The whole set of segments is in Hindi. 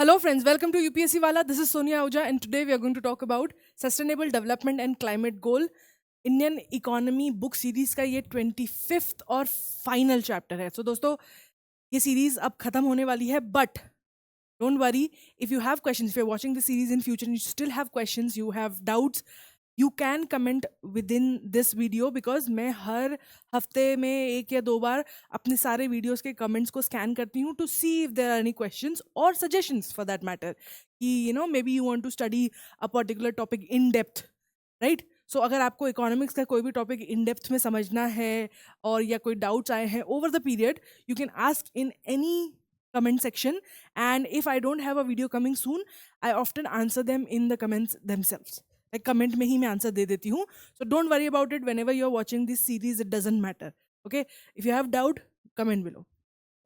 Hello friends, welcome to UPSC Wala. This is Sonia Ahuja and today we are going to talk about Sustainable Development and Climate Goal. Indian economy book series का ये 25th और फाइनल चैप्टर है. सो दोस्तों ये सीरीज अब खत्म होने वाली है, but don't worry if you have questions, if you are watching the series in future, you still have questions, you have doubts, you can comment within this video, because मैं हर हफ्ते में 1 या 2 बार अपने सारे वीडियोस के कमेंट्स को स्कैन करती हूँ to see if there are any questions और सजेशंस फॉर दैट मैटर कि maybe you want to study a particular topic in depth, right. So अगर आपको इकोनॉमिक्स का कोई भी टॉपिक इन डेप्थ में समझना है और या कोई डाउट्स आए हैं over the period, you can ask in any comment section, and if I don't have a video coming soon, I often answer them in the comments themselves. Like comment में ही मैं आंसर दे देती हूँ. So don't worry about it. Whenever you're watching this series, it doesn't matter. Okay, if you have doubt, comment below.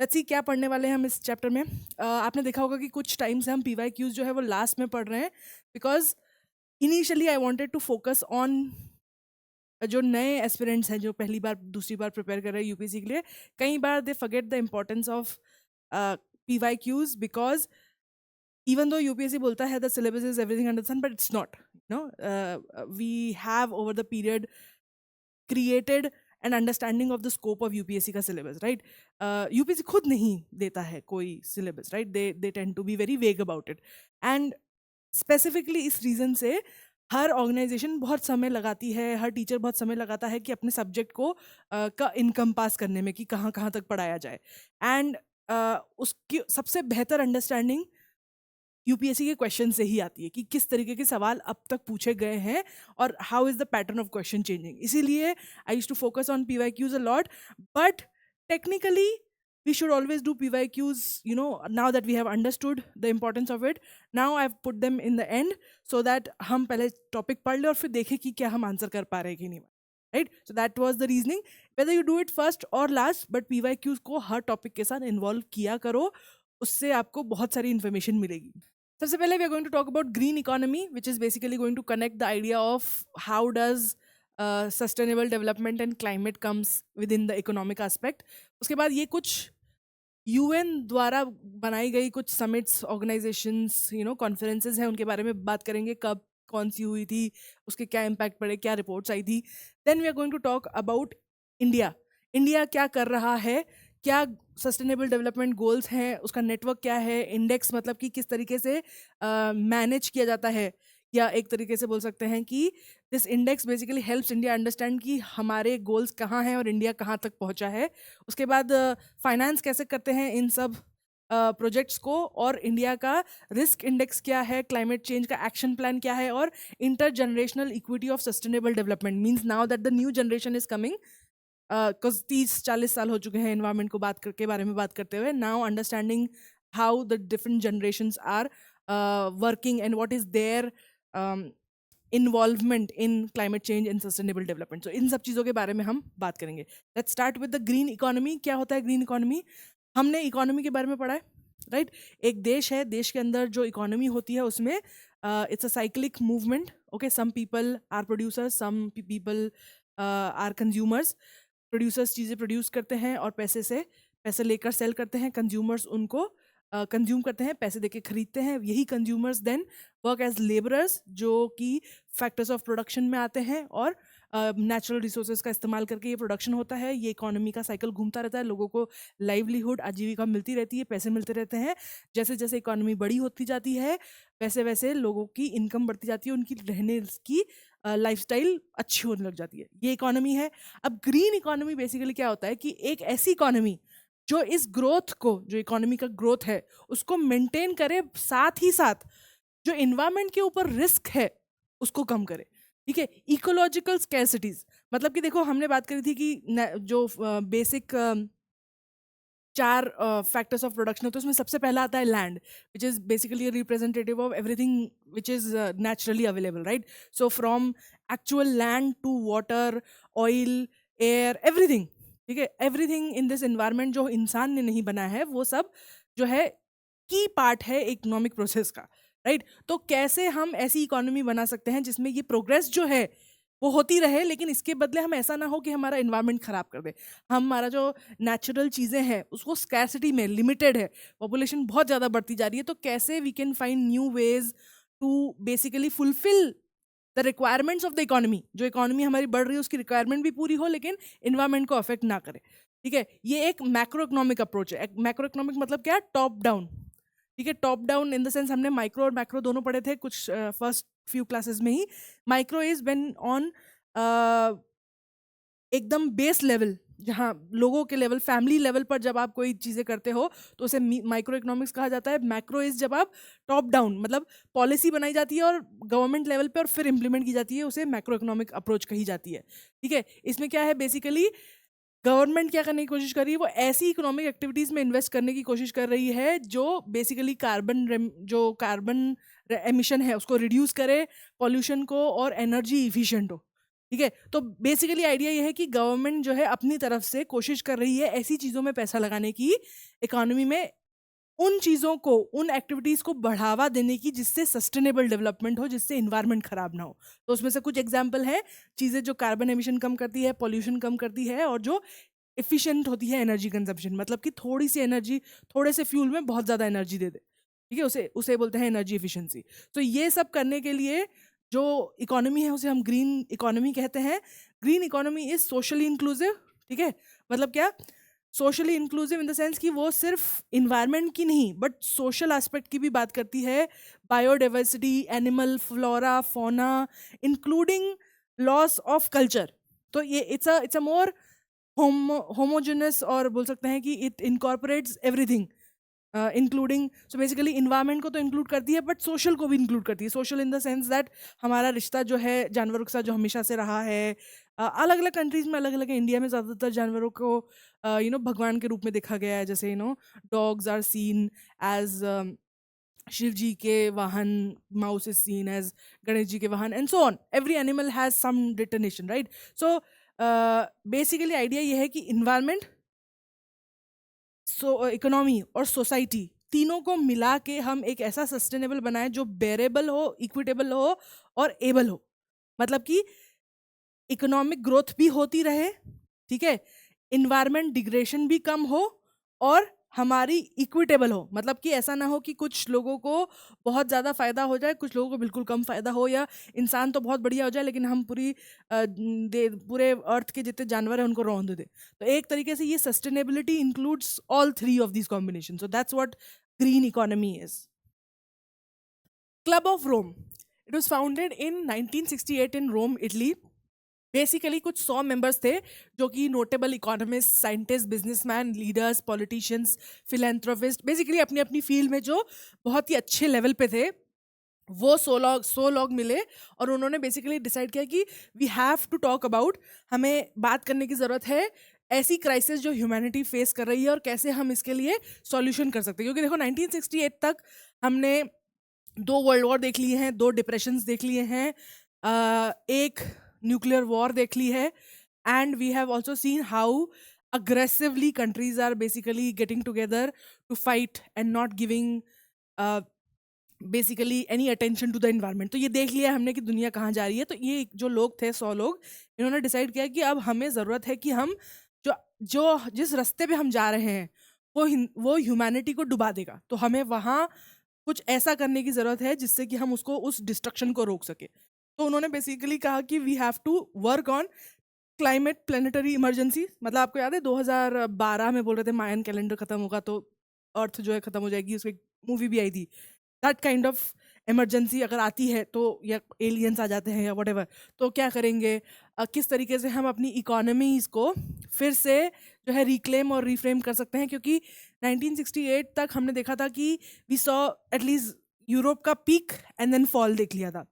Let's see क्या पढ़ने वाले हैं हम इस चैप्टर में. आपने देखा होगा कि कुछ टाइम से हम PYQs जो है वो लास्ट में पढ़ रहे हैं, because initially I wanted to focus on जो नए एस्पिरेंट्स हैं जो पहली बार दूसरी बार प्रिपेयर कर रहे हैं यूपीएससी के लिए. कई बार they forget the importance of PYQs, because even though UPSC बोलता है the syllabus is everything under the sun, but it's not. We have over the period created an understanding of the scope of UPSC का syllabus, right? UPSC खुद नहीं देता है कोई syllabus, right? They tend to be very vague about it, and specifically इस reason से हर ऑर्गेनाइजेशन बहुत समय लगाती है, हर टीचर बहुत समय लगाता है कि अपने सब्जेक्ट को का इनकम्पास करने में कि कहाँ कहाँ तक पढ़ाया जाए. एंड उसकी सबसे बेहतर अंडरस्टैंडिंग यूपीएससी के क्वेश्चन से ही आती है कि किस तरीके के सवाल अब तक पूछे गए हैं और how is the pattern of question changing. इसीलिए I used to focus on PYQs a lot, but technically we should always do PYQs, now that we have understood the importance of it. Now I've put them in the end so that हम पहले टॉपिक पढ़ ले और फिर देखें कि क्या हम आंसर कर पा रहे हैं कि नहीं, right. So that was the reasoning. Whether you do it first और लास्ट, बट PYQs को हर टॉपिक के साथ इन्वॉल्व किया करो, उससे आपको बहुत सारी इन्फॉर्मेशन मिलेगी. सबसे पहले we are going to talk about green economy, which is basically going to connect the idea of how does sustainable development and climate comes within the economic aspect. उसके बाद ये कुछ UN द्वारा बनाई गई कुछ समिट्स, ऑर्गेनाइजेशंस, कॉन्फ्रेंसेज हैं, उनके बारे में बात करेंगे, कब कौन सी हुई थी, उसके क्या इम्पैक्ट पड़े, क्या रिपोर्ट्स आई थी. Then we are going to talk about India. India क्या कर रहा है, क्या सस्टेनेबल डेवलपमेंट गोल्स हैं, उसका नेटवर्क क्या है, इंडेक्स मतलब कि किस तरीके से मैनेज किया जाता है, या एक तरीके से बोल सकते हैं कि this index basically helps India understand कि हमारे गोल्स कहाँ हैं और इंडिया कहाँ तक पहुँचा है. उसके बाद फाइनेंस कैसे करते हैं इन सब प्रोजेक्ट्स को, और इंडिया का रिस्क इंडेक्स क्या है, क्लाइमेट चेंज का एक्शन प्लान क्या है, और inter generational equity of sustainable development means now that the new generation is coming, because 30-40 साल हो चुके हैं एनवायरमेंट को के बारे में बात करते हुए. Now understanding how the different generations are working and what is their involvement in climate change and sustainable development. So इन सब चीज़ों के बारे में हम बात करेंगे. Let's start with the green economy. क्या होता है ग्रीन इकोनॉमी? हमने इकोनॉमी के बारे में पढ़ा है, राइट. एक देश है, देश के अंदर जो इकोनॉमी होती है उसमें it's a cyclic movement. Okay, some people are producers, some people are consumers. Producers चीज़ें प्रोड्यूस करते हैं और पैसे लेकर सेल करते हैं. कंज्यूमर्स उनको कंज्यूम करते हैं, पैसे देके खरीदते हैं. यही consumers then work as labourers, जो कि फैक्टर्स ऑफ प्रोडक्शन में आते हैं और नेचुरल रिसोर्सेज का इस्तेमाल करके ये प्रोडक्शन होता है. ये इकोनॉमी का साइकिल घूमता रहता है, लोगों को लाइवलीहुड, आजीविका मिलती रहती है, पैसे मिलते रहते हैं. जैसे जैसे इकोनॉमी बड़ी होती जाती है वैसे वैसे लोगों की इनकम बढ़ती जाती है, उनकी रहने की लाइफस्टाइल अच्छी होने लग जाती है. ये इकोनॉमी है. अब ग्रीन इकोनॉमी बेसिकली क्या होता है कि एक ऐसी इकोनॉमी जो इस ग्रोथ को, जो इकोनॉमी का ग्रोथ है उसको मेंटेन करे, साथ ही साथ जो इन्वायरमेंट के ऊपर रिस्क है उसको कम करे. ठीक है. इकोलॉजिकल स्कैरसिटीज मतलब कि देखो, हमने बात करी थी कि जो बेसिक 4 फैक्टर्स ऑफ प्रोडक्शन होते हैं उसमें सबसे पहला आता है land, which is basically representative of everything which is naturally available, right. So from actual land to water, oil, air, everything. ठीक है. एवरीथिंग इन दिस इन्वायरमेंट जो इंसान ने नहीं बना है वो सब जो है की पार्ट है इकोनॉमिक प्रोसेस का, राइट. तो कैसे हम ऐसी इकोनॉमी बना सकते हैं जिसमें ये प्रोग्रेस जो है वो होती रहे, लेकिन इसके बदले हम ऐसा ना हो कि हमारा इन्वायरमेंट खराब कर दे। हमारा जो नेचुरल चीज़ें हैं उसको स्कैरसिटी में लिमिटेड है, पॉपुलेशन बहुत ज़्यादा बढ़ती जा रही है, तो कैसे we can find new ways to basically fulfil the requirements of the economy. जो इकोनॉमी हमारी बढ़ रही है उसकी रिक्वायरमेंट भी पूरी हो, लेकिन इन्वायरमेंट को अफेक्ट ना करे। ठीक है, ये एक मैक्रो इकोनॉमिक अप्रोच है। मैक्रो इकोनॉमिक मतलब क्या? Top down. ठीक है, top down in the sense हमने माइक्रो और मैक्रो दोनों पढ़े थे कुछ फर्स्ट फ्यू क्लासेस में ही। माइक्रो इज व्हेन ऑन एकदम बेस लेवल, जहाँ लोगों के लेवल, फैमिली लेवल पर जब आप कोई चीज़ें करते हो तो उसे माइक्रो इकोनॉमिक्स कहा जाता है। मैक्रो इज जब आप टॉप डाउन, मतलब पॉलिसी बनाई जाती है और गवर्नमेंट लेवल पे और फिर इम्प्लीमेंट की जाती है, उसे मैक्रो इकोनॉमिक अप्रोच कही जाती है। ठीक है, इसमें क्या है बेसिकली, गवर्नमेंट क्या करने की कोशिश कर रही है, वो ऐसी इकोनॉमिक एक्टिविटीज़ में इन्वेस्ट करने की कोशिश कर रही है जो बेसिकली कार्बन एमिशन है उसको रिड्यूस करे, पॉल्यूशन को, और एनर्जी इफिशिएंट हो। ठीक है, तो बेसिकली आइडिया ये है कि गवर्नमेंट जो है अपनी तरफ से कोशिश कर रही है ऐसी चीज़ों में पैसा लगाने की, इकोनॉमी में, उन चीज़ों को, उन एक्टिविटीज़ को बढ़ावा देने की जिससे सस्टेनेबल डेवलपमेंट हो, जिससे इन्वायरमेंट खराब ना हो। तो उसमें से कुछ एग्जांपल है, चीज़ें जो कार्बन एमिशन कम करती है, पॉल्यूशन कम करती है, और जो एफिशिएंट होती है एनर्जी कंजप्शन, मतलब कि थोड़ी सी एनर्जी, थोड़े से फ्यूल में बहुत ज़्यादा एनर्जी दे दे। ठीक है, उसे उसे बोलते हैं एनर्जी एफिशिएंसी। तो ये सब करने के लिए जो इकोनॉमी है उसे हम ग्रीन इकोनॉमी कहते हैं। Green economy is socially inclusive. ठीक है, मतलब क्या? Socially inclusive in the sense कि वो सिर्फ इन्वायरमेंट की नहीं बट सोशल एस्पेक्ट की भी बात करती है। Biodiversity, animal, flora, fauna, including loss of culture. तो ये इट्स अ मोर होमोजेनस, और बोल सकते हैं कि it incorporates everything, including, so basically environment को तो इंक्लूड करती है बट सोशल को भी इंक्लूड करती है। Social in the sense that हमारा रिश्ता जो है जानवरों के साथ जो हमेशा से रहा है, अलग अलग कंट्रीज में अलग अलग है। इंडिया में ज़्यादातर जानवरों को भगवान के रूप में देखा गया है, जैसे dogs are seen as Shiv ji के वाहन, mouse is seen as Ganesh ji के वाहन, and so on. Every animal has some determination, right? So basically idea ये है कि इन्वायरमेंट, इकोनॉमी और सोसाइटी, तीनों को मिला के हम एक ऐसा सस्टेनेबल बनाए जो बेरेबल हो, इक्विटेबल हो, और एबल हो। मतलब कि इकोनॉमिक ग्रोथ भी होती रहे, ठीक है, इन्वायरमेंट डिग्रेडेशन भी कम हो, और हमारी इक्विटेबल हो। मतलब कि ऐसा ना हो कि कुछ लोगों को बहुत ज़्यादा फ़ायदा हो जाए, कुछ लोगों को बिल्कुल कम फ़ायदा हो, या इंसान तो बहुत बढ़िया हो जाए लेकिन हम पूरे अर्थ के जितने जानवर हैं उनको रौंद दे। तो एक तरीके से ये sustainability includes all three of this combination, so that's what green economy is. Club of Rome, it was founded in 1968 in Rome, Italy. Basically कुछ 100 मेंबर्स थे जो कि notable economist, scientist, businessman, leaders, politicians, philanthropist, basically अपनी अपनी फील्ड में जो बहुत ही अच्छे लेवल पे थे, वो 100 लोग मिले, और उन्होंने बेसिकली डिसाइड किया कि we have to talk about, हमें बात करने की ज़रूरत है ऐसी क्राइसिस जो ह्यूमैनिटी फेस कर रही है और कैसे हम इसके लिए सॉल्यूशन कर सकते हैं। क्योंकि देखो 1968 तक हमने 2 वर्ल्ड वॉर देख लिए हैं, 2 डिप्रेशंस देख लिए हैं, एक न्यूक्लियर वॉर देख ली है, and we have also seen how aggressively countries are basically getting together to fight and not giving basically any attention to the environment. तो ये देख लिया हमने कि दुनिया कहाँ जा रही है। तो ये जो लोग थे 100 लोग, इन्होंने डिसाइड किया कि अब हमें ज़रूरत है कि हम जो जो जिस रास्ते पे हम जा रहे हैं वो ह्यूमैनिटी को डुबा देगा, तो हमें वहाँ कुछ ऐसा करने की ज़रूरत है जिससे कि हम उसको, उस डिस्ट्रक्शन को रोक सके। तो उन्होंने बेसिकली कहा कि we have to work on climate planetary emergency. मतलब आपको याद है 2012 में बोल रहे थे मायन कैलेंडर खत्म होगा तो अर्थ जो है खत्म हो जाएगी, उसकी मूवी भी आई थी। दैट काइंड ऑफ इमरजेंसी अगर आती है तो, या एलियंस आ जाते हैं या व्हाटएवर, तो क्या करेंगे, किस तरीके से हम अपनी इकोनॉमीज़ को फिर से जो है रिक्लेम और रिफ्रेम कर सकते हैं। क्योंकि 1968 तक हमने देखा था कि वी सॉ एटलीस्ट यूरोप का पीक एंड देन फॉल देख लिया था।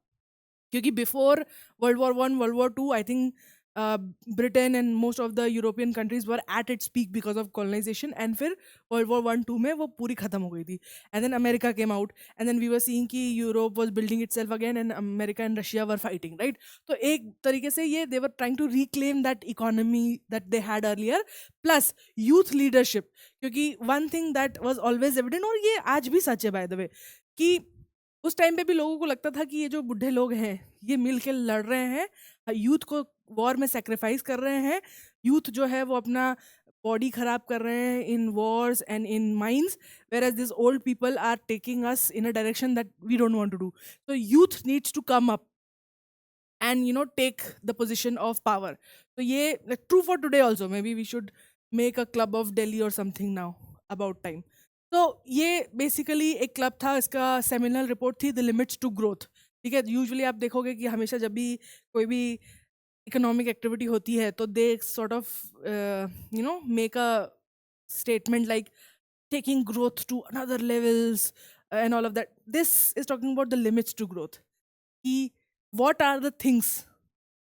क्योंकि before world war 1, world war 2, I think Britain and most of the European countries were at its peak because of colonisation, and फिर वर्ल्ड वॉर 1-2 में वो पूरी खत्म हो गई थी, and then America came out, and then we were seeing कि Europe was building itself again and America and Russia were fighting, right? तो एक तरीके से ये they were trying to reclaim that economy that they had earlier, plus youth leadership. क्योंकि one thing that was always evident, और ये आज भी सच है बाय द वे, कि उस टाइम पे भी लोगों को लगता था कि ये जो बुढ़े लोग हैं ये मिल के लड़ रहे हैं, यूथ को वॉर में सेक्रीफाइस कर रहे हैं, यूथ जो है वो अपना बॉडी खराब कर रहे हैं in wars and in mines, whereas these old people are taking us in a direction that we don't want to do. So youth needs to come up and take the position of power. So ye true for today also. Maybe we should make a club of Delhi or something now, about time. तो ये बेसिकली एक क्लब था, इसका सेमिनल रिपोर्ट थी द लिमिट्स टू ग्रोथ. ठीक है, यूजुअली आप देखोगे कि हमेशा जब भी कोई भी इकोनॉमिक एक्टिविटी होती है तो they sort of make a statement like taking growth to another levels and all of that. This is talking about the limits to growth. What are the things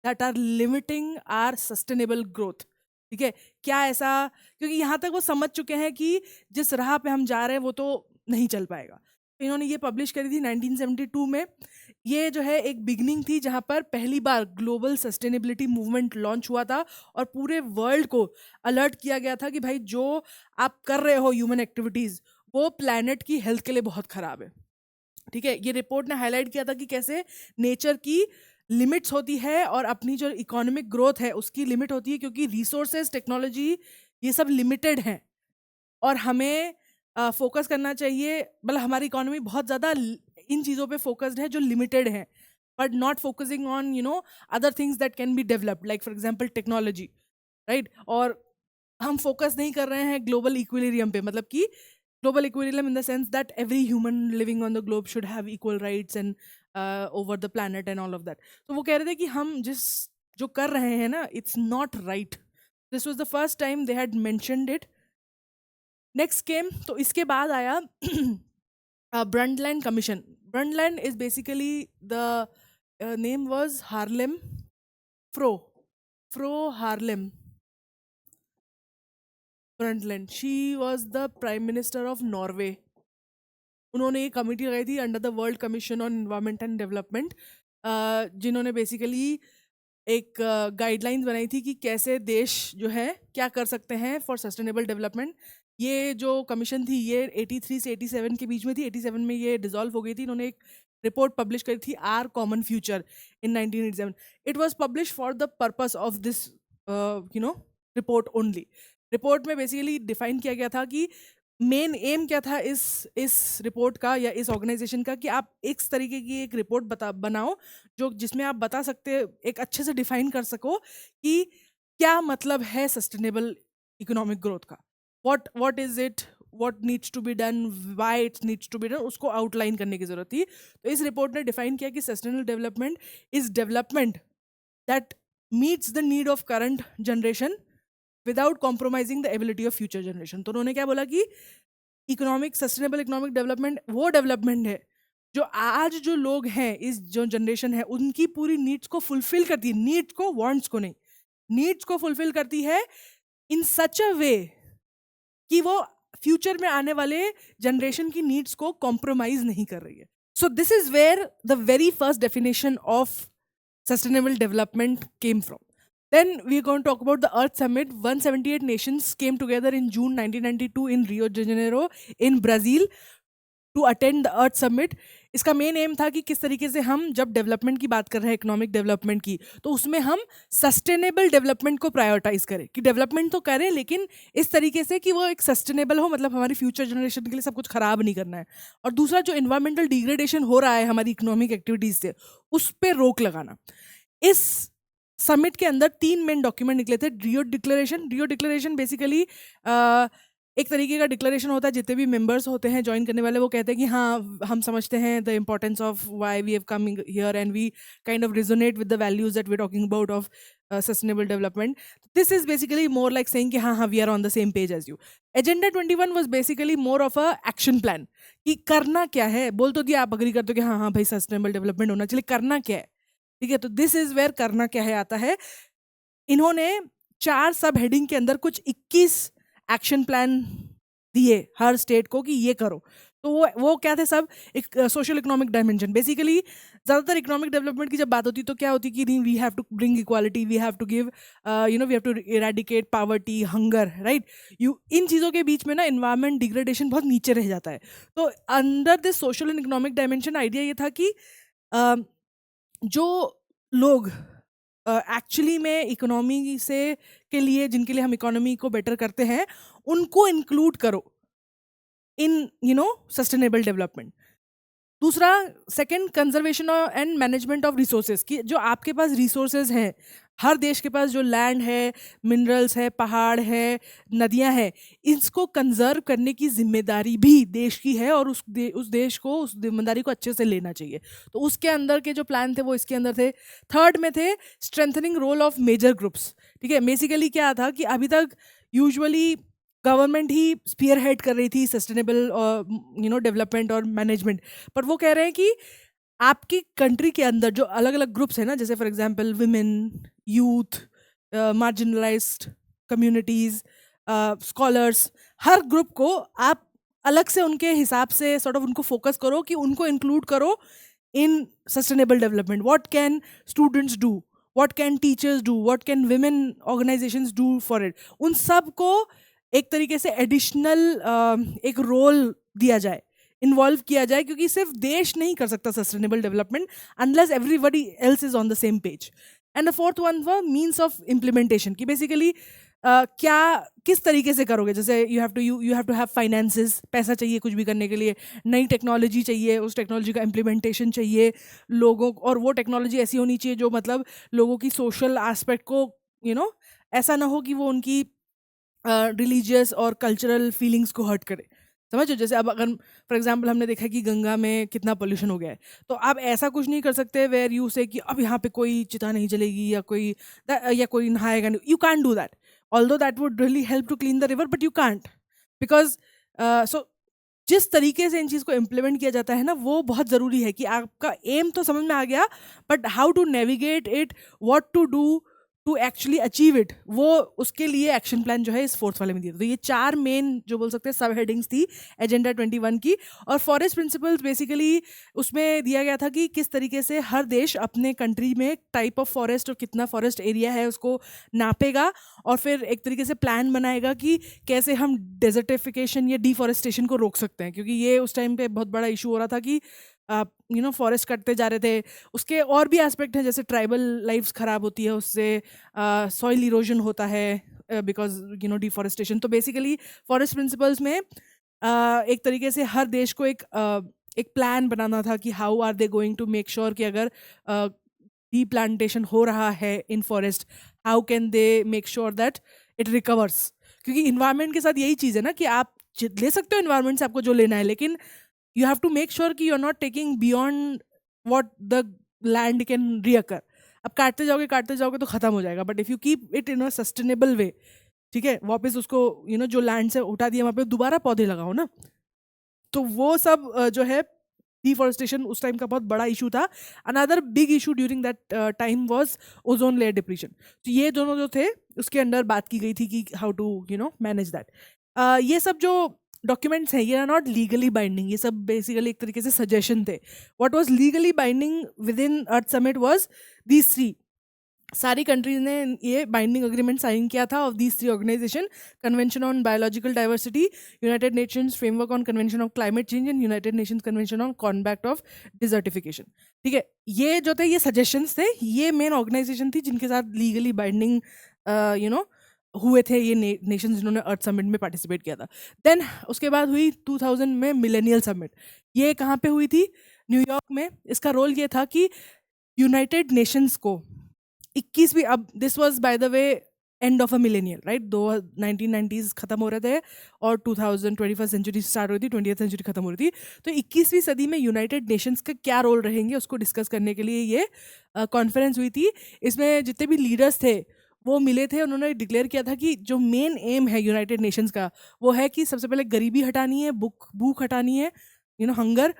that are limiting our sustainable growth? ठीक है, क्या ऐसा, क्योंकि यहाँ तक वो समझ चुके हैं कि जिस राह पे हम जा रहे हैं वो तो नहीं चल पाएगा. तो इन्होंने ये पब्लिश करी थी 1972 में. ये जो है एक बिगनिंग थी जहाँ पर पहली बार ग्लोबल सस्टेनेबिलिटी मूवमेंट लॉन्च हुआ था और पूरे वर्ल्ड को अलर्ट किया गया था कि भाई जो आप कर रहे हो ह्यूमन एक्टिविटीज़ वो प्लैनेट की हेल्थ के लिए बहुत ख़राब है. ठीक है, ये रिपोर्ट ने हाईलाइट किया था कि कैसे नेचर की लिमिट्स होती है और अपनी जो इकोनॉमिक ग्रोथ है उसकी लिमिट होती है, क्योंकि रिसोर्सेज, टेक्नोलॉजी, ये सब लिमिटेड हैं और हमें फोकस करना चाहिए. मतलब हमारी इकोनॉमी बहुत ज़्यादा इन चीज़ों पे फोकस्ड है जो लिमिटेड हैं, but not focusing on other things that can be developed, like for example technology, right. और हम फोकस नहीं कर रहे हैं ग्लोबल इक्विलिब्रियम पे, मतलब कि global equilibrium in the sense that every human living on the globe should have equal rights and over the planet and all of that. So वो कह रहे थे कि हम जो कर रहे हैं ना, it's not right. This was the first time they had mentioned it. Next came, तो इसके बाद आया Brundtland Commission. Brundtland is basically the name was Harlem Fro Harlem Brundtland. She was the Prime Minister of Norway. उन्होंने एक कमेटी लगाई थी under the world commission on environment and development, जिन्होंने बेसिकली एक गाइडलाइंस बनाई थी कि कैसे देश जो है क्या कर सकते हैं फॉर सस्टेनेबल डेवलपमेंट. ये जो कमीशन थी ये 83 से 87 के बीच में थी. 87 में ये डिसॉल्व हो गई थी. इन्होंने एक रिपोर्ट पब्लिश करी थी, Our common Future, in 1987. It was publish for the purpose of this report only. Report में बेसिकली डिफाइन किया गया था कि मेन एम क्या था इस रिपोर्ट का या इस ऑर्गेनाइजेशन का, कि आप इस तरीके की एक रिपोर्ट बनाओ जो जिसमें आप बता सकते, एक अच्छे से डिफाइन कर सको कि क्या मतलब है सस्टेनेबल इकोनॉमिक ग्रोथ का. What is it, what needs to be done, why it needs to be done, उसको आउटलाइन करने की जरूरत थी. तो इस रिपोर्ट ने डिफाइन किया कि sustainable development is development that meets the need of current generation without compromising the ability of future generation. तो उन्होंने क्या बोला कि सस्टेनेबल इकोनॉमिक डेवलपमेंट वो डेवलपमेंट है जो आज जो लोग हैं, इस जो जनरेशन है, उनकी पूरी नीड्स को फुलफिल करती है. नीड्स को, वांट्स को नहीं, नीड्स को फुलफिल करती है इन सच अ वे कि वो फ्यूचर में आने वाले जनरेशन की नीड्स को कॉम्प्रोमाइज नहीं कर रही है. So this is where the very first definition of sustainable development came from. Then we're going to talk about the Earth Summit. 178 nations came together in June 1992 in Rio de Janeiro in Brazil to attend the Earth Summit. इसका मेन एम था कि किस तरीके से हम जब डेवलपमेंट की बात कर रहे हैं, इकोनॉमिक डेवलपमेंट की, तो उसमें हम सस्टेनेबल डेवलपमेंट को प्रायोरिटाइज करें, कि डेवलपमेंट तो करें लेकिन इस तरीके से कि वो एक सस्टेनेबल हो, मतलब हमारी फ्यूचर जनरेशन के लिए सब कुछ खराब नहीं करना है. और दूसरा, जो इन्वायरमेंटल डिग्रेडेशन हो रहा है हमारी इकोनॉमिक एक्टिविटीज से, उस पर रोक लगाना. इस समिट के अंदर 3 मेन डॉक्यूमेंट निकले थे. रियो डिक्लेरेशन बेसिकली एक तरीके का डिक्लेरेशन होता है. जितने भी मेंबर्स होते हैं ज्वाइन करने वाले, वो कहते हैं कि हाँ हम समझते हैं the importance of why we have come here and we kind of resonate with the values that we are talking about of sustainable development. This is basically more like saying कि हाँ we are on the same page as you. Agenda 21 was basically more of a action plan, कि करना क्या है. बोल तो दिया, आप अग्री करते हो कि हाँ भाई सस्टेनेबल डेवलपमेंट होना चाहिए, करना क्या है. ठीक है, तो दिस इज वेयर करना क्या है आता है. इन्होंने 4 सब हेडिंग के अंदर कुछ 21 एक्शन प्लान दिए हर स्टेट को कि ये करो. तो वो क्या थे सब, एक सोशल इकोनॉमिक डायमेंशन. बेसिकली ज़्यादातर इकोनॉमिक डेवलपमेंट की जब बात होती है तो क्या होती है कि we have to bring equality, we have to give we have to eradicate poverty, hunger, right. इन चीज़ों के बीच में ना इन्वायरमेंट डिग्रेडेशन बहुत नीचे रह जाता है. तो under this social and economic dimension idea ये था कि जो लोग एक्चुअली में इकोनॉमी से के लिए, जिनके लिए हम इकोनॉमी को बेटर करते हैं, उनको इंक्लूड करो इन सस्टेनेबल डेवलपमेंट। दूसरा, second, conservation and management of resources, कि जो आपके पास रिसोर्सेज हैं, हर देश के पास जो लैंड है, मिनरल्स है, पहाड़ है, नदियां हैं, इसको कंजर्व करने की जिम्मेदारी भी देश की है, और उस देश को उस जिम्मेदारी को अच्छे से लेना चाहिए। तो उसके अंदर के जो प्लान थे वो इसके अंदर थे। थर्ड में थे strengthening role of major groups. ठीक है, बेसिकली क्या था कि अभी तक यूजुअली गवर्नमेंट ही स्पीयर हेड कर रही थी सस्टेनेबल डेवलपमेंट और मैनेजमेंट, पर वो कह रहे हैं कि आपकी कंट्री के अंदर जो अलग अलग ग्रुप्स हैं ना, जैसे for example women, youth, marginalised communities, scholars, her group को आप अलग से उनके हिसाब से सॉर्ट ऑफ उनको फोकस करो, कि उनको इंक्लूड करो इन sustainable development. What can students do, what can teachers do, what can women organisations do for it, उन सब को एक तरीके से एडिशनल एक रोल दिया जाए, इन्वॉल्व किया जाए, क्योंकि सिर्फ देश नहीं कर सकता sustainable development unless everybody else is on the same page. And the fourth one व मीन्स ऑफ इम्प्लीमेंटेशन, कि बेसिकली क्या किस तरीके से करोगे। जैसे you have to have finances, पैसा चाहिए कुछ भी करने के लिए, नई टेक्नोलॉजी चाहिए, उस टेक्नोलॉजी का इम्प्लीमेंटेशन चाहिए लोगों, और वो टेक्नोलॉजी ऐसी होनी चाहिए जो मतलब लोगों की सोशल एस्पेक्ट को ऐसा ना हो कि वो उनकी रिलीजियस और कल्चरल फीलिंग्स को हर्ट करे। समझो, जैसे अब अगर फॉर एग्जांपल हमने देखा कि गंगा में कितना पोल्यूशन हो गया है, तो आप ऐसा कुछ नहीं कर सकते वेयर यू से कि अब यहाँ पे कोई चिता नहीं जलेगी या कोई नहाएगा नहीं। You can't do that, although that would really help to clean the river, but you can't, because so जिस तरीके से इन चीज़ को इम्प्लीमेंट किया जाता है ना, वो बहुत ज़रूरी है कि आपका एम तो समझ में आ गया, but how to navigate it, what to do to actually achieve it, वो उसके लिए एक्शन प्लान जो है इस फोर्थ वाले में दिया था। तो ये 4 मेन जो बोल सकते हैं सब हेडिंग्स थी एजेंडा 21 की। और फॉरेस्ट प्रिंसिपल्स बेसिकली उसमें दिया गया था कि किस तरीके से हर देश अपने कंट्री में टाइप ऑफ फॉरेस्ट और कितना फॉरेस्ट एरिया है उसको नापेगा, और फिर एक तरीके से प्लान बनाएगा कि कैसे हम डेजर्टिफिकेशन या डिफॉरेस्टेशन को रोक सकते हैं, क्योंकि ये उस टाइम पे बहुत बड़ा इशू हो रहा था कि फॉरेस्ट कटते जा रहे थे। उसके और भी एस्पेक्ट हैं, जैसे ट्राइबल लाइफ्स ख़राब होती है उससे, सॉइल इरोजन होता है बिकॉज डिफॉरेस्टेशन। तो बेसिकली फॉरेस्ट प्रिंसिपल्स में एक तरीके से हर देश को एक प्लान बनाना था कि how are they going to make sure कि अगर रीप्लांटेशन हो रहा है in forest, how can they make sure that it recovers. क्योंकि इन्वायरमेंट के साथ यही चीज़ है ना कि आप ले सकते हो इन्वायरमेंट से आपको जो लेना है, लेकिन you have to make sure कि you are not taking beyond what the land can reoccur। अब काटते जाओगे तो खत्म हो जाएगा, but if you keep it in a sustainable way, ठीक है, वापस उसको जो लैंड से उठा दिया वहाँ पे दोबारा पौधे लगाओ ना। तो वो सब जो है डिफॉरेस्टेशन उस टाइम का बहुत बड़ा इशू था। Another big issue during that time was ozone layer depletion. तो ये दोनों जो थे उसके अंदर बात की गई थी कि हाउ टू मैनेज दैट। ये सब जो डॉक्यूमेंट्स हैं ये आर नॉट लीगली बाइंडिंग, ये सब बेसिकली एक तरीके से सजेशन थे। What was legally binding with in earth summit was these 3। सारी कंट्रीज ने ये बाइंडिंग एग्रीमेंट साइन किया था of these 3 organisation: convention on biological diversity, United Nations framework on convention of climate change and United Nations convention on combat of desertification. ठीक है, ये जो थे ये सजेशंस थे, ये मेन ऑर्गेनाइजेशन थी जिनके साथ लीगली बाइंडिंग हुए थे ये नेशंस जिन्होंने अर्थ समिट में पार्टिसिपेट किया था। देन उसके बाद हुई 2000 में मिलेनियल समिट। ये कहाँ पे हुई थी? न्यूयॉर्क में। इसका रोल ये था कि यूनाइटेड नेशंस को 21वीं, अब this was by the way end of a millennial, right, 1990s खत्म हो रहे थे और 21st सेंचुरी स्टार्ट हो रही थी, 20th सेंचुरी खत्म हो रही थी। तो 21वीं सदी में यूनाइटेड नेशंस का क्या रोल रहेंगे उसको डिस्कस करने के लिए ये कॉन्फ्रेंस हुई थी। इसमें जितने भी लीडर्स थे वो मिले थे। उन्होंने डिक्लेयर किया था कि जो मेन एम है यूनाइटेड नेशंस का वो है कि सबसे पहले गरीबी हटानी है, भूख हटानी है, हंगर,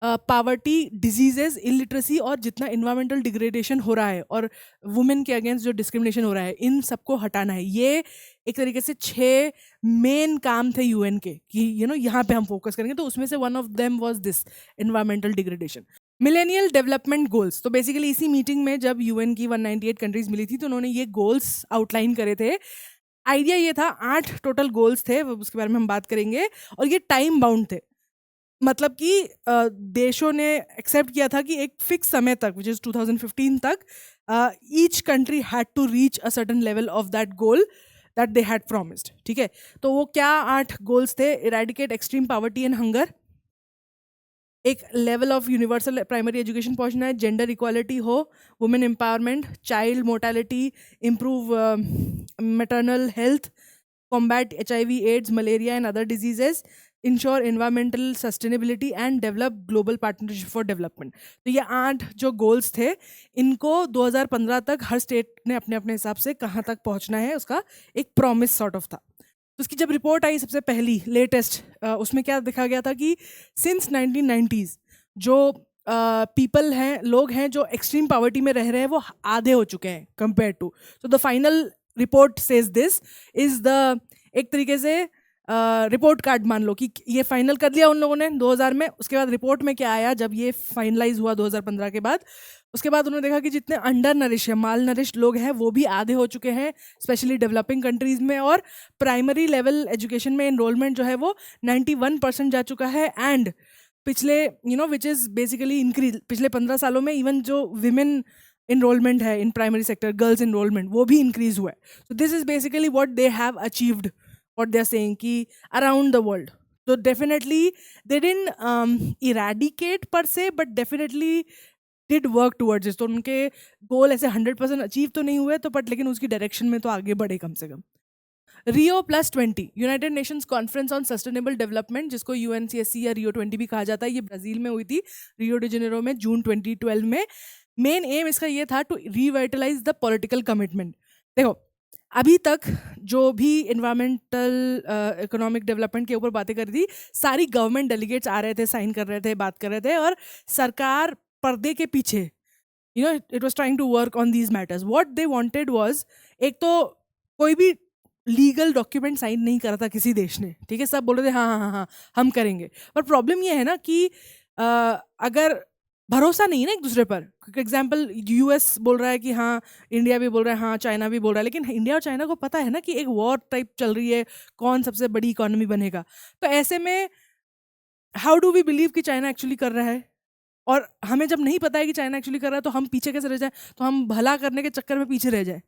पावर्टी, डिजीजेस, इलिटरेसी और जितना इन्वायरमेंटल डिग्रेडेशन हो रहा है और वुमेन के अगेंस्ट जो डिस्क्रिमिनेशन हो रहा है, इन सबको हटाना है। ये एक तरीके से 6 मेन काम थे यूएन के कि यहाँ पे हम फोकस करेंगे। तो उसमें से one of them was this environmental degradation. Millennial development goals, तो बेसिकली इसी मीटिंग में जब यूएन की 198 कंट्रीज मिली थी तो उन्होंने ये गोल्स आउटलाइन करे थे। आइडिया ये था, 8 टोटल गोल्स थे, उसके बारे में हम बात करेंगे, और ये टाइम बाउंड थे। मतलब कि देशों ने एक्सेप्ट किया था कि एक फिक्स समय तक, विच इज 2015 तक, each country had to reach a certain level of that goal that they had promised. ठीक है, तो वो क्या 8 गोल्स थे? Eradicate extreme poverty and hunger, एक level of universal primary education पहुंचना है, जेंडर इक्वालिटी हो, women empowerment, child mortality improve, maternal health, combat HIV, AIDS, malaria and other diseases, ensure environmental sustainability and develop global partnership for development. तो ये 8 जो गोल्स थे, इनको 2015 तक हर स्टेट ने अपने अपने हिसाब से कहाँ तक पहुँचना है उसका एक प्रॉमिस सॉर्ट ऑफ था. तो उसकी जब रिपोर्ट आई सबसे पहली लेटेस्ट, उसमें क्या देखा गया था कि सिंस 1990s जो पीपल हैं, लोग हैं जो एक्सट्रीम पॉवर्टी में रह रहे हैं, वो आधे हो चुके हैं कंपेयर टू. तो the final report says this is the, एक तरीके से रिपोर्ट कार्ड मान लो कि ये फाइनल कर लिया उन लोगों ने 2000 में. उसके बाद रिपोर्ट में क्या आया जब ये फाइनलाइज हुआ 2015 के बाद, उसके बाद उन्होंने देखा कि जितने अंडर नरिश या माल नरिश लोग हैं वो भी आधे हो चुके हैं, स्पेशली डेवलपिंग कंट्रीज में. और प्राइमरी लेवल एजुकेशन में एनरोलमेंट जो है वो 91% जा चुका है. एंड पिछले विच इज़ बेसिकली इंक्रीज, पिछले 15 सालों में इवन जो विमेन इनरोलमेंट है in primary sector, girls enrolment, वो भी इंक्रीज हुआ है. So this is basically what they have achieved, what they are saying कि अराउंड द वर्ल्ड. तो definitely they didn't eradicate per se, but definitely did work towards it. तो उनके गोल ऐसे 100% अचीव तो नहीं हुए, तो बट लेकिन उसकी डायरेक्शन में तो आगे बढ़े कम से कम. रियो +20 United Nations conference on sustainable development, जिसको UNCSC या रियो 20 भी कहा जाता है, ये ब्राजील में हुई थी, रियो डी जेनेरो में, जून 2012 में. मेन एम इसका ये था to revitalise the political commitment. देखो अभी तक जो भी इन्वायरमेंटल इकोनॉमिक डेवलपमेंट के ऊपर बातें कर रही थी, सारी गवर्नमेंट डेलीगेट्स आ रहे थे, साइन कर रहे थे, बात कर रहे थे, और सरकार पर्दे के पीछे it was trying to work on these matters. What they wanted was, एक तो कोई भी लीगल डॉक्यूमेंट साइन नहीं करा था किसी देश ने. ठीक है, सब बोल रहे थे हाँ हाँ हाँ हाँ हम करेंगे. पर प्रॉब्लम ये है ना कि अगर भरोसा नहीं है ना एक दूसरे पर. एग्जाम्पल US बोल रहा है कि हाँ, इंडिया भी बोल रहा है हाँ, चाइना भी बोल रहा है, लेकिन इंडिया और चाइना को पता है ना कि एक वॉर टाइप चल रही है, कौन सबसे बड़ी इकोनॉमी बनेगा. तो ऐसे में हाउ डू वी बिलीव कि चाइना एक्चुअली कर रहा है, और हमें जब नहीं पता है कि चाइना एक्चुअली कर रहा है तो हम पीछे कैसे रह जाए, तो हम भला करने के चक्कर में पीछे रह जाए.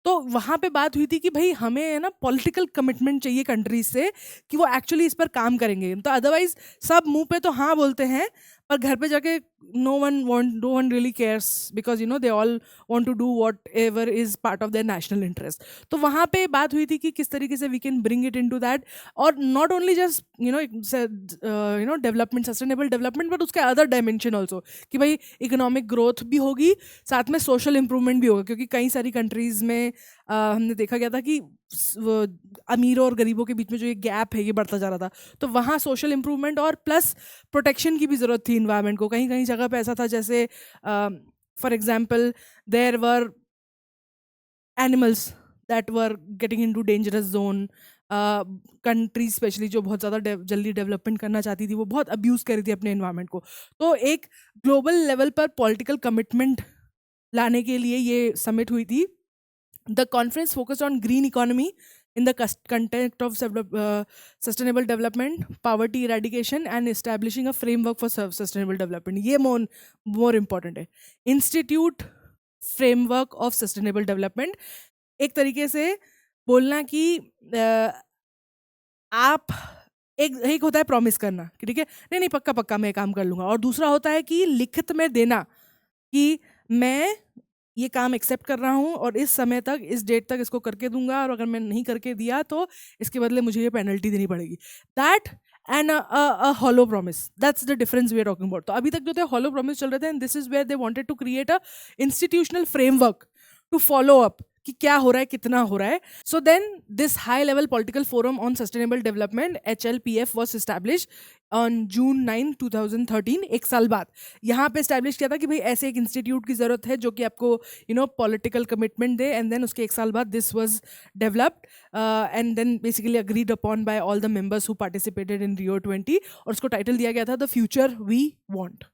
तो वहाँ पे बात हुई थी कि भाई हमें है ना पॉलिटिकल कमिटमेंट चाहिए कंट्रीज से कि वो एक्चुअली इस पर काम करेंगे. तो अदरवाइज सब मुंह पे तो हाँ बोलते हैं, पर घर पे जाके no one really cares, because they all want to do whatever is part of their national interest. तो वहाँ पे बात हुई थी कि किस तरीके से we can bring it into that, और not only just development, sustainable development, but उसके अदर डायमेंशन ऑल्सो, कि भाई इकोनॉमिक ग्रोथ भी होगी, साथ में सोशल इंप्रूवमेंट भी होगा. क्योंकि कई सारी कंट्रीज में हमने देखा गया था कि अमीरों और गरीबों के बीच में जो ये गैप है ये बढ़ता जा रहा था. तो वहाँ सोशल इंप्रूवमेंट और प्लस प्रोटेक्शन की भी ज़रूरत थी इन्वायरमेंट को. कहीं कहीं जगह पे ऐसा था जैसे for example there were animals that were getting into dangerous zone. Country specially जो बहुत ज़्यादा जल्दी डेवलपमेंट करना चाहती थी, वो बहुत अब्यूज़ कर रही थी अपने इन्वायरमेंट को. तो एक ग्लोबल लेवल पर पॉलिटिकल कमिटमेंट लाने के लिए ये समिट हुई थी. The conference focused on green economy in the context of sustainable development, poverty eradication, and establishing a framework for sustainable development. ये more important है. Institute framework of sustainable development, एक तरीके से बोलना कि आप एक होता है प्रॉमिस करना कि ठीक है नहीं पक्का पक्का मैं काम कर लूँगा, और दूसरा होता है कि लिखित में देना कि मैं ये काम एक्सेप्ट कर रहा हूँ और इस समय तक, इस डेट तक इसको करके दूंगा, और अगर मैं नहीं करके दिया तो इसके बदले मुझे ये पेनल्टी देनी पड़ेगी. That and a hollow promise, that's the difference we are talking about. तो अभी तक जो थे हॉलो प्रॉमिस चल रहे थे, and this is where they wanted to create a institutional framework to follow up कि क्या हो रहा है, कितना हो रहा है. So then this high level political forum on sustainable development HLPF was establish on June 9, 2013. एक साल बाद यहाँ पे एस्टैब्लिश किया था कि भाई ऐसे एक इंस्टीट्यूट की ज़रूरत है जो कि आपको पॉलिटिकल कमिटमेंट दे. एंड देन उसके एक साल बाद this was developed and then basically agreed upon by all the members who participated in Rio 20, और उसको टाइटल दिया गया था the future we want.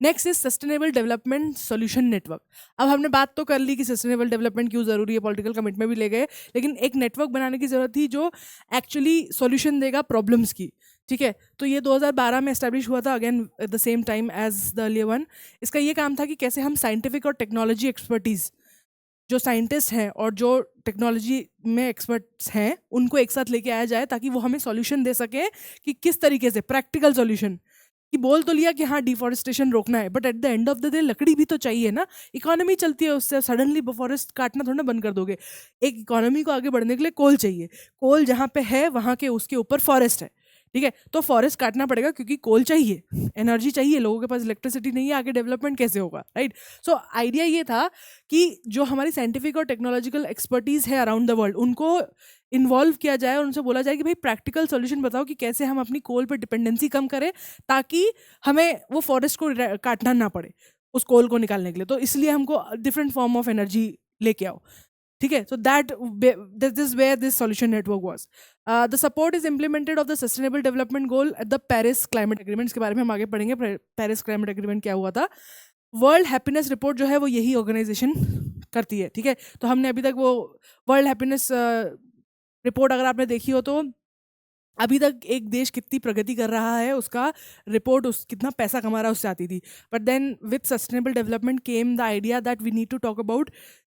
Next is sustainable development solution network. अब हमने बात तो कर ली कि सस्टेनेबल डेवलपमेंट क्यों ज़रूरी है, पॉलिटिकल कमिटमेंट भी ले गए, लेकिन एक नेटवर्क बनाने की ज़रूरत थी जो एक्चुअली सॉल्यूशन देगा प्रॉब्लम्स की. ठीक है, तो ये 2012 में एस्टेब्लिश हुआ था, again at the same time as the earlier one. इसका ये काम था कि कैसे हम साइंटिफिक और टेक्नोलॉजी एक्सपर्टीज़, जो साइंटिस्ट हैं और जो टेक्नोलॉजी में एक्सपर्ट्स हैं, उनको एक साथ लेके आया जाए ताकि वो हमें सॉल्यूशन दे सके कि किस तरीके से प्रैक्टिकल सॉल्यूशन। कि बोल तो लिया कि हाँ डिफॉरेस्टेशन रोकना है, but at the end of the day लकड़ी भी तो चाहिए ना, इकोनॉमी चलती है उससे। सडनली फॉरेस्ट काटना थोड़ा ना बंद कर दोगे। एक इकोनॉमी को आगे बढ़ने के लिए कोल चाहिए, कोल जहाँ पे है वहाँ के उसके ऊपर फॉरेस्ट है, ठीक है, तो फॉरेस्ट काटना पड़ेगा क्योंकि कोल चाहिए, एनर्जी चाहिए, लोगों के पास इलेक्ट्रिसिटी नहीं है, आगे डेवलपमेंट कैसे होगा, राइट। सो आइडिया ये था कि जो हमारी साइंटिफिक और टेक्नोलॉजिकल एक्सपर्टीज़ है अराउंड द वर्ल्ड, उनको इन्वॉल्व किया जाए और उनसे बोला जाए कि भाई प्रैक्टिकल सॉल्यूशन बताओ कि कैसे हम अपनी कोल पर डिपेंडेंसी कम करें ताकि हमें वो फॉरेस्ट को काटना ना पड़े उस कोल को निकालने के लिए। तो इसलिए हमको डिफरेंट फॉर्म ऑफ एनर्जी लेके आओ, ठीक है। So that this where this solution network was. The support is implemented of the sustainable development goal at the Paris climate agreements के बारे में हम आगे पढ़ेंगे। पेरिस क्लाइमेट एग्रीमेंट क्या हुआ था। वर्ल्ड हैप्पीनेस रिपोर्ट जो है वो यही ऑर्गेनाइजेशन करती है, ठीक है। तो हमने अभी तक वो वर्ल्ड हैप्पीनेस रिपोर्ट अगर आपने देखी हो तो अभी तक एक देश कितनी प्रगति कर रहा है उसका रिपोर्ट, उस कितना पैसा कमा रहा है उससे आती थी। But then with sustainable development came the idea that we need to talk about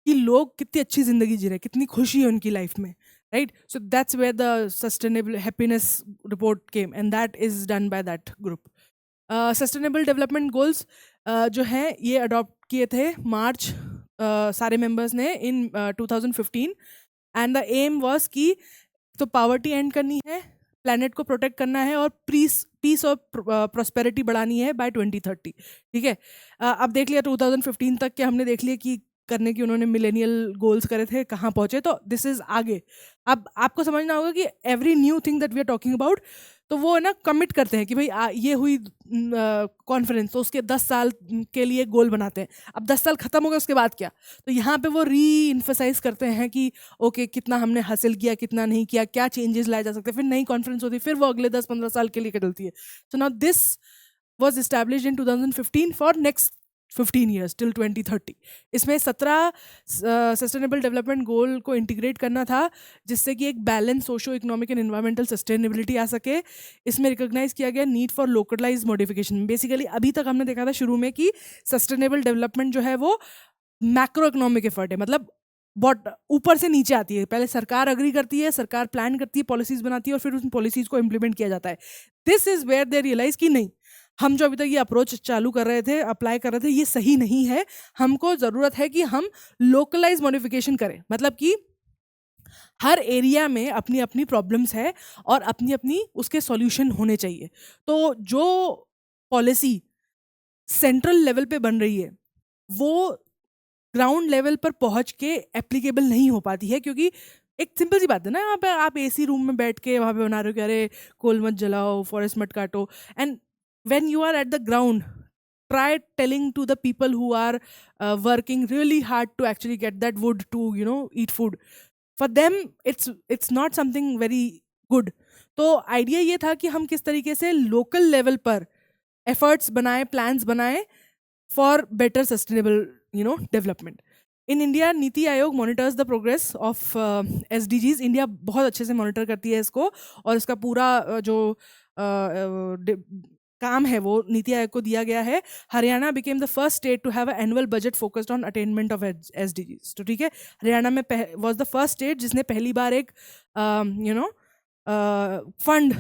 कि लोग कितनी अच्छी ज़िंदगी जी रहे हैं, कितनी खुशी है उनकी लाइफ में, right. So that's where the sustainable happiness report came and that is done by that group. Sustainable development goals जो हैं ये अडॉप्ट किए थे मार्च सारे मेंबर्स ने इन 2015 एंड द एम वाज कि तो पावर्टी एंड करनी है, प्लैनेट को प्रोटेक्ट करना है और पीस और प्रॉस्पेरिटी बढ़ानी है बाय 2030, ठीक है। अब देख लिया 2015 तक के हमने देख लिया कि करने की उन्होंने मिलेनियल गोल्स करे थे, कहाँ पहुंचे, तो दिस इज आगे। अब आपको समझना होगा कि every new thing that we are talking about, तो वो है ना कमिट करते हैं कि भाई ये हुई कॉन्फ्रेंस, तो उसके 10 साल के लिए गोल बनाते हैं। अब 10 साल खत्म हो गए उसके बाद क्या, तो यहाँ पे वो री इन्फोसाइज करते हैं कि ओके कितना हमने हासिल किया, कितना नहीं किया, क्या चेंजेस लाए जा सकते हैं। फिर नई कॉन्फ्रेंस होती है, फिर वो अगले 10-15 साल के लिए चलती है। So now this was establish in 2015 for next 15 years till 2030। इसमें 17 सस्टेनेबल डेवलपमेंट गोल को इंटीग्रेट करना था जिससे कि एक balance socio economic and environmental sustainability आ सके। इसमें रिकॉग्नाइज किया गया need for localise modification. Basically अभी तक हमने देखा था शुरू में कि सस्टेनेबल डेवलपमेंट जो है वो मैक्रो इकोनॉमिक एफर्ट है, मतलब बॉट ऊपर से नीचे आती है। पहले सरकार अग्री करती है, सरकार प्लान करती है, पॉलिसीज बनाती है और फिर उन पॉलिसीज को इम्प्लीमेंट किया जाता है। This is where they realize कि नहीं, हम जो अभी तक ये अप्रोच चालू कर रहे थे, अप्लाई कर रहे थे, ये सही नहीं है। हमको ज़रूरत है कि हम लोकलाइज मॉडिफिकेशन करें, मतलब कि हर एरिया में अपनी अपनी प्रॉब्लम्स है और अपनी अपनी उसके सॉल्यूशन होने चाहिए। तो जो पॉलिसी सेंट्रल लेवल पे बन रही है वो ग्राउंड लेवल पर पहुंच के एप्लीकेबल नहीं हो पाती है, क्योंकि एक सिंपल सी बात है ना, यहाँ पे आप एसी रूम में बैठ के वहाँ पे बना रहे हो कि अरे कोल मत जलाओ, फॉरेस्ट मत काटो, and when you are at the ground, try telling to the people who are working really hard to actually get that wood to eat food, for them it's not something very good। तो आइडिया ये था कि हम किस तरीके से लोकल लेवल पर एफर्ट्स बनाएं, प्लान्स बनाएं for better sustainable development. In India NITI Aayog monitors the progress of SDGs। India बहुत अच्छे से मॉनिटर करती है इसको, और इसका पूरा जो काम है वो नीति आयोग को दिया गया है। Haryana became the first state to have a annual budget focused on attainment of SDGs। तो ठीक है, हरियाणा में वाज द फर्स्ट स्टेट जिसने पहली बार एक फंड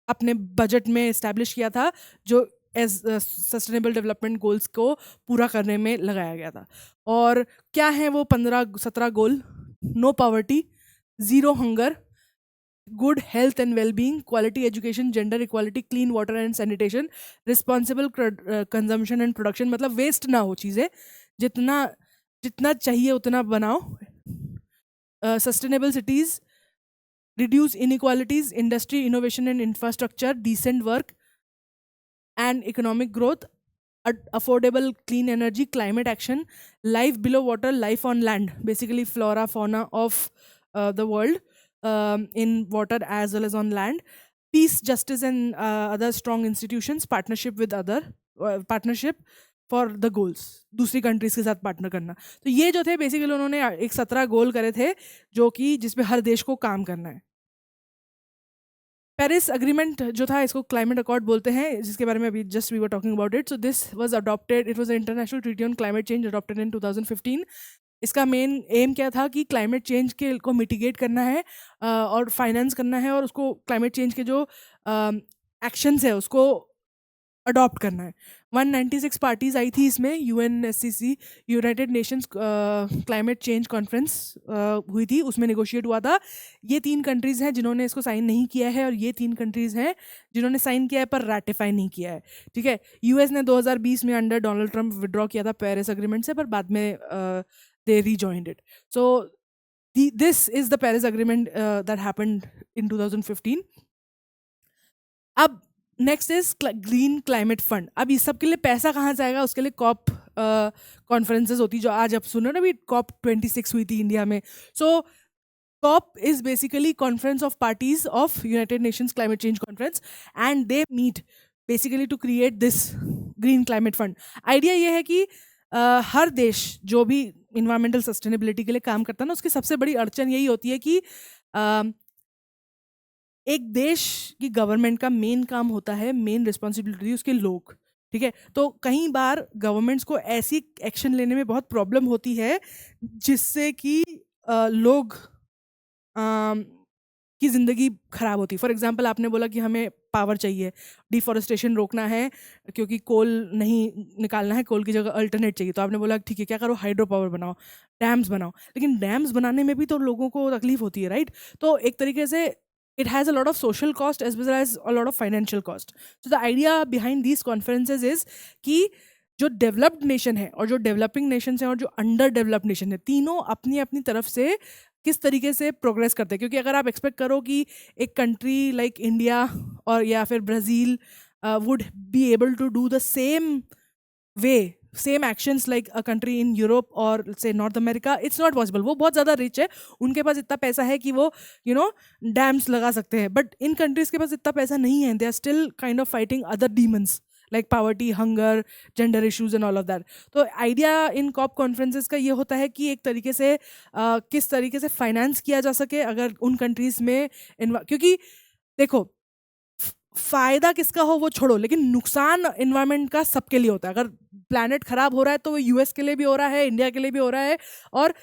अपने बजट में इस्टेब्लिश किया था जो सस्टेनेबल डेवलपमेंट गोल्स को पूरा करने में लगाया गया था। और क्या है वो 15-17 goal? No poverty, zero hunger, good health and wellbeing, quality education, gender equality, clean water and sanitation, responsible consumption and production, मतलब वेस्ट ना हो चीज़ें, जितना जितना चाहिए उतना बनाओ। Sustainable cities, reduce inequalities, industry, innovation and infrastructure, decent work and economic growth, affordable clean energy, climate action, life below water, life on land, basically flora fauna of the world in water as well as on land, peace, justice and other strong institutions, partnership with other partnership for the goals, दूसरी कंट्रीज के साथ पार्टनर करना। तो ये जो थे बेसिकली उन्होंने एक 17 गोल करे थे जो कि जिसपे हर देश को काम करना है। पेरिस अग्रीमेंट जो था, इसको क्लाइमेट अकॉर्ड बोलते हैं, जिसके बारे में अभी just we were talking about it. So this was adopted, it was an international treaty on climate change adopted in 2015. इसका मेन एम क्या था कि क्लाइमेट चेंज के को मिटिगेट करना है और फाइनेंस करना है, और उसको क्लाइमेट चेंज के जो एक्शंस है उसको अडॉप्ट करना है. 196 पार्टीज आई थी इसमें. UNSCC, United Nations climate change conference हुई थी, उसमें नेगोशिएट हुआ था. ये 3 कंट्रीज़ हैं जिन्होंने इसको साइन नहीं किया है, और ये 3 कंट्रीज़ हैं जिन्होंने साइन किया है पर रैटिफाई नहीं किया है. ठीक है. US ने 2020 में अंडर डोनाल्ड ट्रंप विड्रॉ किया था पेरिस अग्रीमेंट से, पर बाद में they rejoined it. So this is the Paris agreement that happened in 2015. अब next is green climate fund. अब इस सब के लिए पैसा कहाँ से आएगा? उसके लिए कॉप कॉन्फ्रेंसेज होती, जो आज आप सुनो ना, अभी COP26 हुई थी इंडिया में. सो COP is basically conference of parties of United Nations Climate Change Conference, and they meet basically to create this green climate fund. Idea ये है कि हर देश जो भी इन्वायरमेंटल सस्टेनेबिलिटी के लिए काम करता है ना, उसकी सबसे बड़ी अड़चन यही होती है कि एक देश की गवर्नमेंट का मेन काम होता है, मेन रिस्पॉन्सिबिलिटी उसके लोग. ठीक है. तो कई बार गवर्नमेंट्स को ऐसी एक्शन लेने में बहुत प्रॉब्लम होती है जिससे कि लोग की ज़िंदगी ख़राब होती है. फॉर एग्जांपल, आपने बोला कि हमें पावर चाहिए, डिफॉरेस्टेशन रोकना है क्योंकि कोल नहीं निकालना है, कोल की जगह अल्टरनेट चाहिए. तो आपने बोला ठीक है, क्या करो, हाइड्रो पावर बनाओ, डैम्स बनाओ. लेकिन डैम्स बनाने में भी तो लोगों को तकलीफ होती है, राइट? तो एक तरीके से it has a lot of social cost as well as a lot of financial cost. So the idea behind these conferences is कि जो डेवलप्ड नेशन है और जो डेवलपिंग नेशन है और जो अंडर डेवलप्ड नेशन है, तीनों अपनी अपनी तरफ से किस तरीके से प्रोग्रेस करते हैं. क्योंकि अगर आप एक्सपेक्ट करो कि एक कंट्री लाइक इंडिया और या फिर Brazil would be able to do the same way, same actions like a country in Europe और से north America, it's not possible. वो बहुत ज़्यादा रिच है, उनके पास इतना पैसा है कि वो डैम्स लगा सकते हैं. बट इन कंट्रीज़ के पास इतना पैसा नहीं है. They are still kind of fighting other demons like poverty, hunger, gender issues and all of that. तो आइडिया इन कॉप कॉन्फ्रेंसेस का ये होता है कि एक तरीके से किस तरीके से फाइनेंस किया जा सके अगर उन कंट्रीज़ में क्योंकि देखो, फ़ायदा किसका हो वो छोड़ो, लेकिन नुकसान इन्वायरमेंट का सबके लिए होता है. अगर प्लैनेट ख़राब हो रहा है तो वो US के लिए भी हो रहा है, इंडिया के लिए भी हो रहा है, और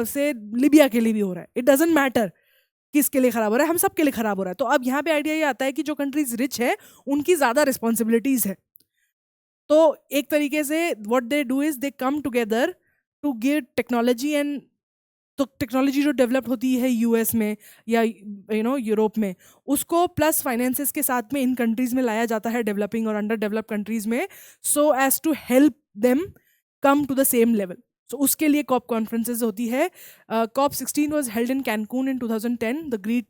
से लिबिया के लिए भी हो रहा है. इट डजेंट मैटर किसके लिए ख़राब हो रहा है, हम सब के लिए ख़राब हो रहा है. तो अब यहाँ पे आइडिया ये आता है कि जो कंट्रीज़ रिच है उनकी ज़्यादा रिस्पॉन्सिबिलिटीज़ है. तो एक तरीके से what they do is they come together to give technology. And तो टेक्नोलॉजी जो डेवलप होती है US में या यूरोप में, उसको प्लस फाइनेंसेस के साथ में इन कंट्रीज़ में लाया जाता है, डेवलपिंग और अंडर डेवलप कंट्रीज़ में, so as to help them come to the same level. So उसके लिए कॉप कॉन्फ्रेंसेज होती है. COP16 वॉज हेल्ड इन कैनकून इन 2010.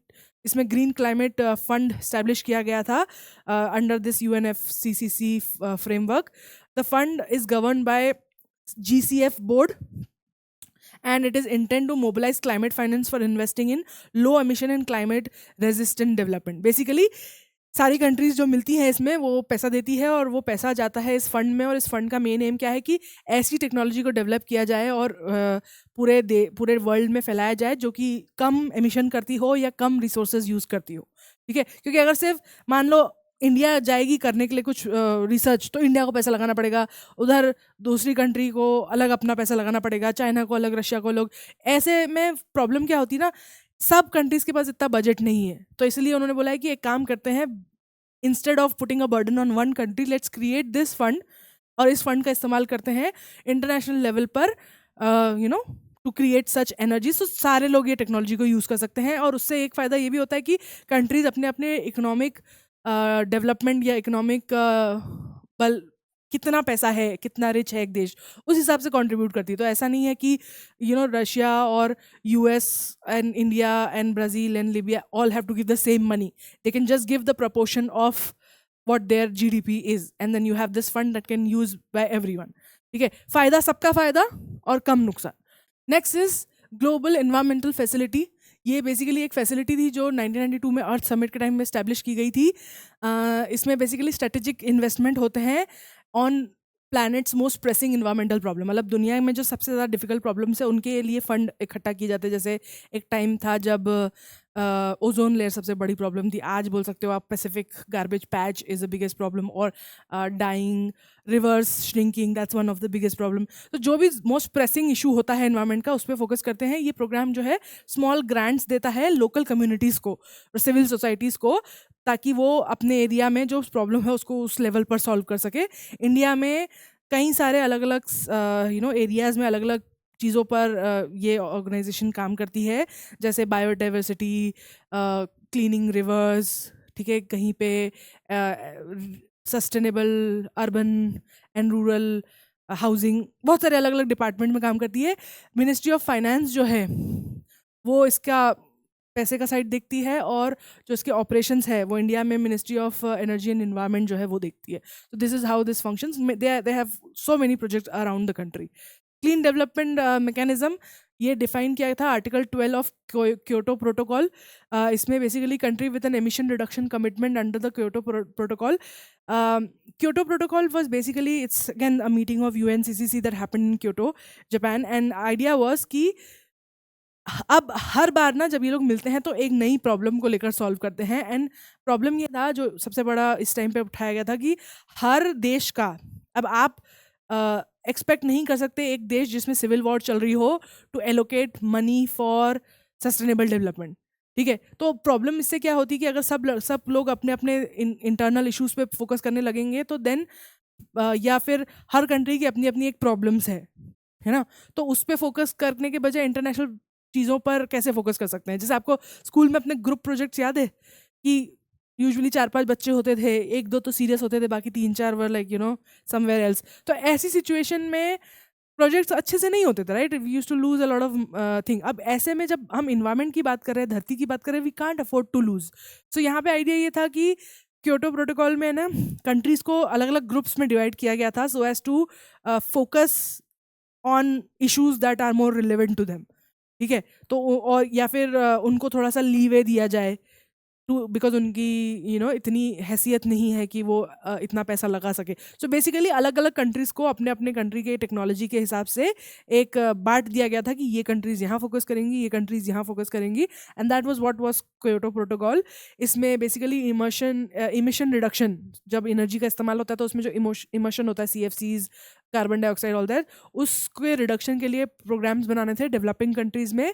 इसमें ग्रीन क्लाइमेट फंड स्टैब्लिश किया गया था under this UNFCCC framework. The fund is govern by GCF board, and it is intended to mobilize climate finance for investing in low emission and climate resistant development. Basically सारी कंट्रीज़ जो मिलती हैं इसमें वो पैसा देती है, और वो पैसा जाता है इस फंड में. और इस फंड का मेन एम क्या है कि ऐसी टेक्नोलॉजी को डेवलप किया जाए और पूरे वर्ल्ड में फैलाया जाए जो कि कम एमिशन करती हो या कम रिसोर्सेज यूज़ करती हो. ठीक है. क्योंकि अगर सिर्फ मान लो इंडिया जाएगी करने के लिए कुछ रिसर्च, तो इंडिया को पैसा लगाना पड़ेगा, उधर दूसरी कंट्री को अलग अपना पैसा लगाना पड़ेगा, चाइना को अलग, रशिया को अलग. ऐसे में प्रॉब्लम क्या होती है ना, सब कंट्रीज़ के पास इतना बजट नहीं है. तो इसलिए उन्होंने बोला है कि एक काम करते हैं, instead of putting a burden on one country, let's create this fund, और इस फंड का इस्तेमाल करते हैं इंटरनेशनल लेवल पर टू क्रिएट सच एनर्जी. सो सारे लोग ये टेक्नोलॉजी को यूज़ कर सकते हैं. और उससे एक फ़ायदा ये भी होता है कि कंट्रीज़ अपने अपने इकोनॉमिक डेवलपमेंट या इकोनॉमिक बल, कितना पैसा है, कितना रिच है एक देश, उस हिसाब से कंट्रीब्यूट करती है. तो ऐसा नहीं है कि रशिया और US and India and Brazil and Libya all have to give the same money. They can just give the proportion of what their GDP is, and then you have this fund that can use by everyone. ठीक है. फ़ायदा सबका फ़ायदा और कम नुकसान. Next is global environmental facility. ये बेसिकली एक फैसिलिटी थी जो 1992 में अर्थ समिट के टाइम में इस्टेब्लिश की गई थी. इसमें बेसिकली स्ट्रेटेजिक इन्वेस्टमेंट होते हैं on planets most pressing environmental problem. मतलब दुनिया में जो सबसे ज़्यादा डिफिकल्ट प्रॉब्लम्स है उनके लिए फ़ंड इकट्ठा किए जाते हैं. जैसे एक टाइम था जब ओजोन लेयर सबसे बड़ी प्रॉब्लम थी। आज बोल सकते हो आप Pacific garbage patch is the biggest problem, और dying rivers shrinking, that's one of the biggest problem. तो जो भी मोस्ट प्रेसिंग इशू होता है एनवायरनमेंट का, उस पर फोकस करते हैं। ये प्रोग्राम जो है स्मॉल ग्रांट्स देता है लोकल कम्युनिटीज़ को और सिविल सोसाइटीज़ को, ताकि वो अपने एरिया में जो प्रॉब्लम है उसको उस लेवल पर सॉल्व कर सके। इंडिया में कई सारे अलग अलग एरियाज़ में अलग अलग चीज़ों पर ये ऑर्गेनाइजेशन काम करती है, जैसे बायोडाइवर्सिटी, क्लीनिंग रिवर्स, ठीक है, कहीं पे sustainable urban and rural housing, बहुत सारे अलग अलग डिपार्टमेंट में काम करती है। मिनिस्ट्री ऑफ फाइनेंस जो है वो इसका पैसे का साइड देखती है, और जो इसके ऑपरेशंस है वो इंडिया में ministry of energy and environment जो है वो देखती है। तो this is how this functions. They have so many projects around the country. Clean development mechanism ये डिफाइन किया था आर्टिकल 12 ऑफ क्योटो प्रोटोकॉल। इसमें basically country with an emission reduction commitment under the Kyoto protocol. Kyoto Protocol was basically, it's again a meeting of UNCCC that happened in Kyoto, Japan, and idea was कि अब हर बार ना जब ये लोग मिलते हैं तो एक नई प्रॉब्लम को लेकर सॉल्व करते हैं। एंड प्रॉब्लम ये था, जो सबसे बड़ा इस टाइम पे उठाया गया था, कि हर देश का, अब आप एक्सपेक्ट नहीं कर सकते एक देश जिसमें सिविल वॉर चल रही हो to allocate money for sustainable development, ठीक है। तो प्रॉब्लम इससे क्या होती है कि अगर सब लोग अपने अपने इंटरनल इश्यूज पे फोकस करने लगेंगे तो देन या फिर हर कंट्री की अपनी अपनी एक प्रॉब्लम्स है ना, तो उस पर फोकस करने के बजाय इंटरनेशनल चीज़ों पर कैसे फोकस कर सकते हैं। जैसे आपको स्कूल में अपने ग्रुप प्रोजेक्ट्स याद है कि यूजुअली 4-5 बच्चे होते थे, 1-2 तो सीरियस होते थे, बाकी 3-4 वर लाइक समवेयर एल्स। तो ऐसी सिचुएशन में प्रोजेक्ट्स अच्छे से नहीं होते थे, right. We used to lose a lot of thing. अब ऐसे में जब हम इन्वायरमेंट की बात कर रहे हैं, धरती की बात कर रहे हैं, we can't afford to lose. So यहाँ पे आइडिया ये था कि क्योटो प्रोटोकॉल में ना कंट्रीज़ को अलग अलग ग्रुप्स में डिवाइड किया गया था, so as to focus on issues that are more relevant to them, ठीक है। तो और या फिर उनको थोड़ा सा लीवे दिया जाए टू, बिकॉज उनकी इतनी हैसियत नहीं है कि वो इतना पैसा लगा सके। सो बेसिकली अलग अलग कंट्रीज़ को अपने अपने कंट्री के टेक्नोलॉजी के हिसाब से एक बांट दिया गया था कि ये कंट्रीज़ यहाँ फोकस करेंगी, ये कंट्रीज़ यहाँ फोकस करेंगी, and that was what was Kyoto protocol. इसमें बेसिकली इमिशन रिडक्शन, जब एनर्जी का इस्तेमाल होता है तो उसमें जो इमिशन होता है, CFCs, carbon dioxide, all that, उसके रिडक्शन के लिए प्रोग्राम्स बनाने थे डेवलपिंग कंट्रीज़ में।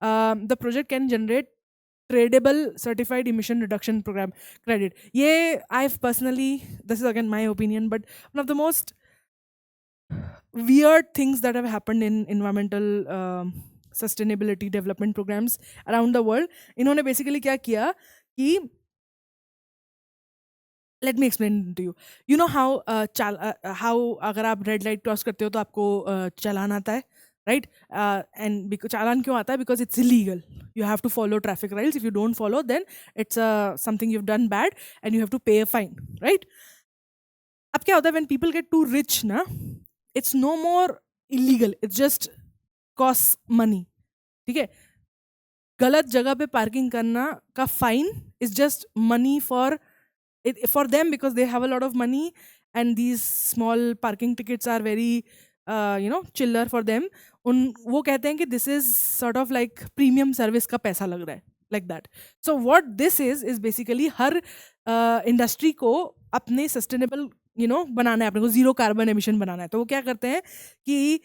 The project can generate tradeable certified emission reduction programme credit. ये I have personally, this is again my opinion, but one of the most weird things that have happened in environmental sustainability development programs around the world. इन्होंने basically क्या किया कि, let me explain to you. You know how how अगर आप रेड लाइट क्रॉस करते हो तो आपको चालान आता है, right? And चालान क्यों आता है? Because it's illegal. You have to follow traffic rules. If you don't follow, then it's something you've done bad and you have to pay a fine, right? अब क्या होता है when people get too rich ना, it's no more illegal. It just costs money, ठीक है। गलत जगह पे पार्किंग करना का fine is just money for them because they have a lot of money, and these small parking tickets are very chiller for them. वो कहते हैं कि this is sort of like premium service का पैसा लग रहा है, like that. So what this is basically her industry को अपने सस्टेनेबल बनाना है, अपने को जीरो कार्बन एमिशन बनाना है। तो वो क्या करते हैं कि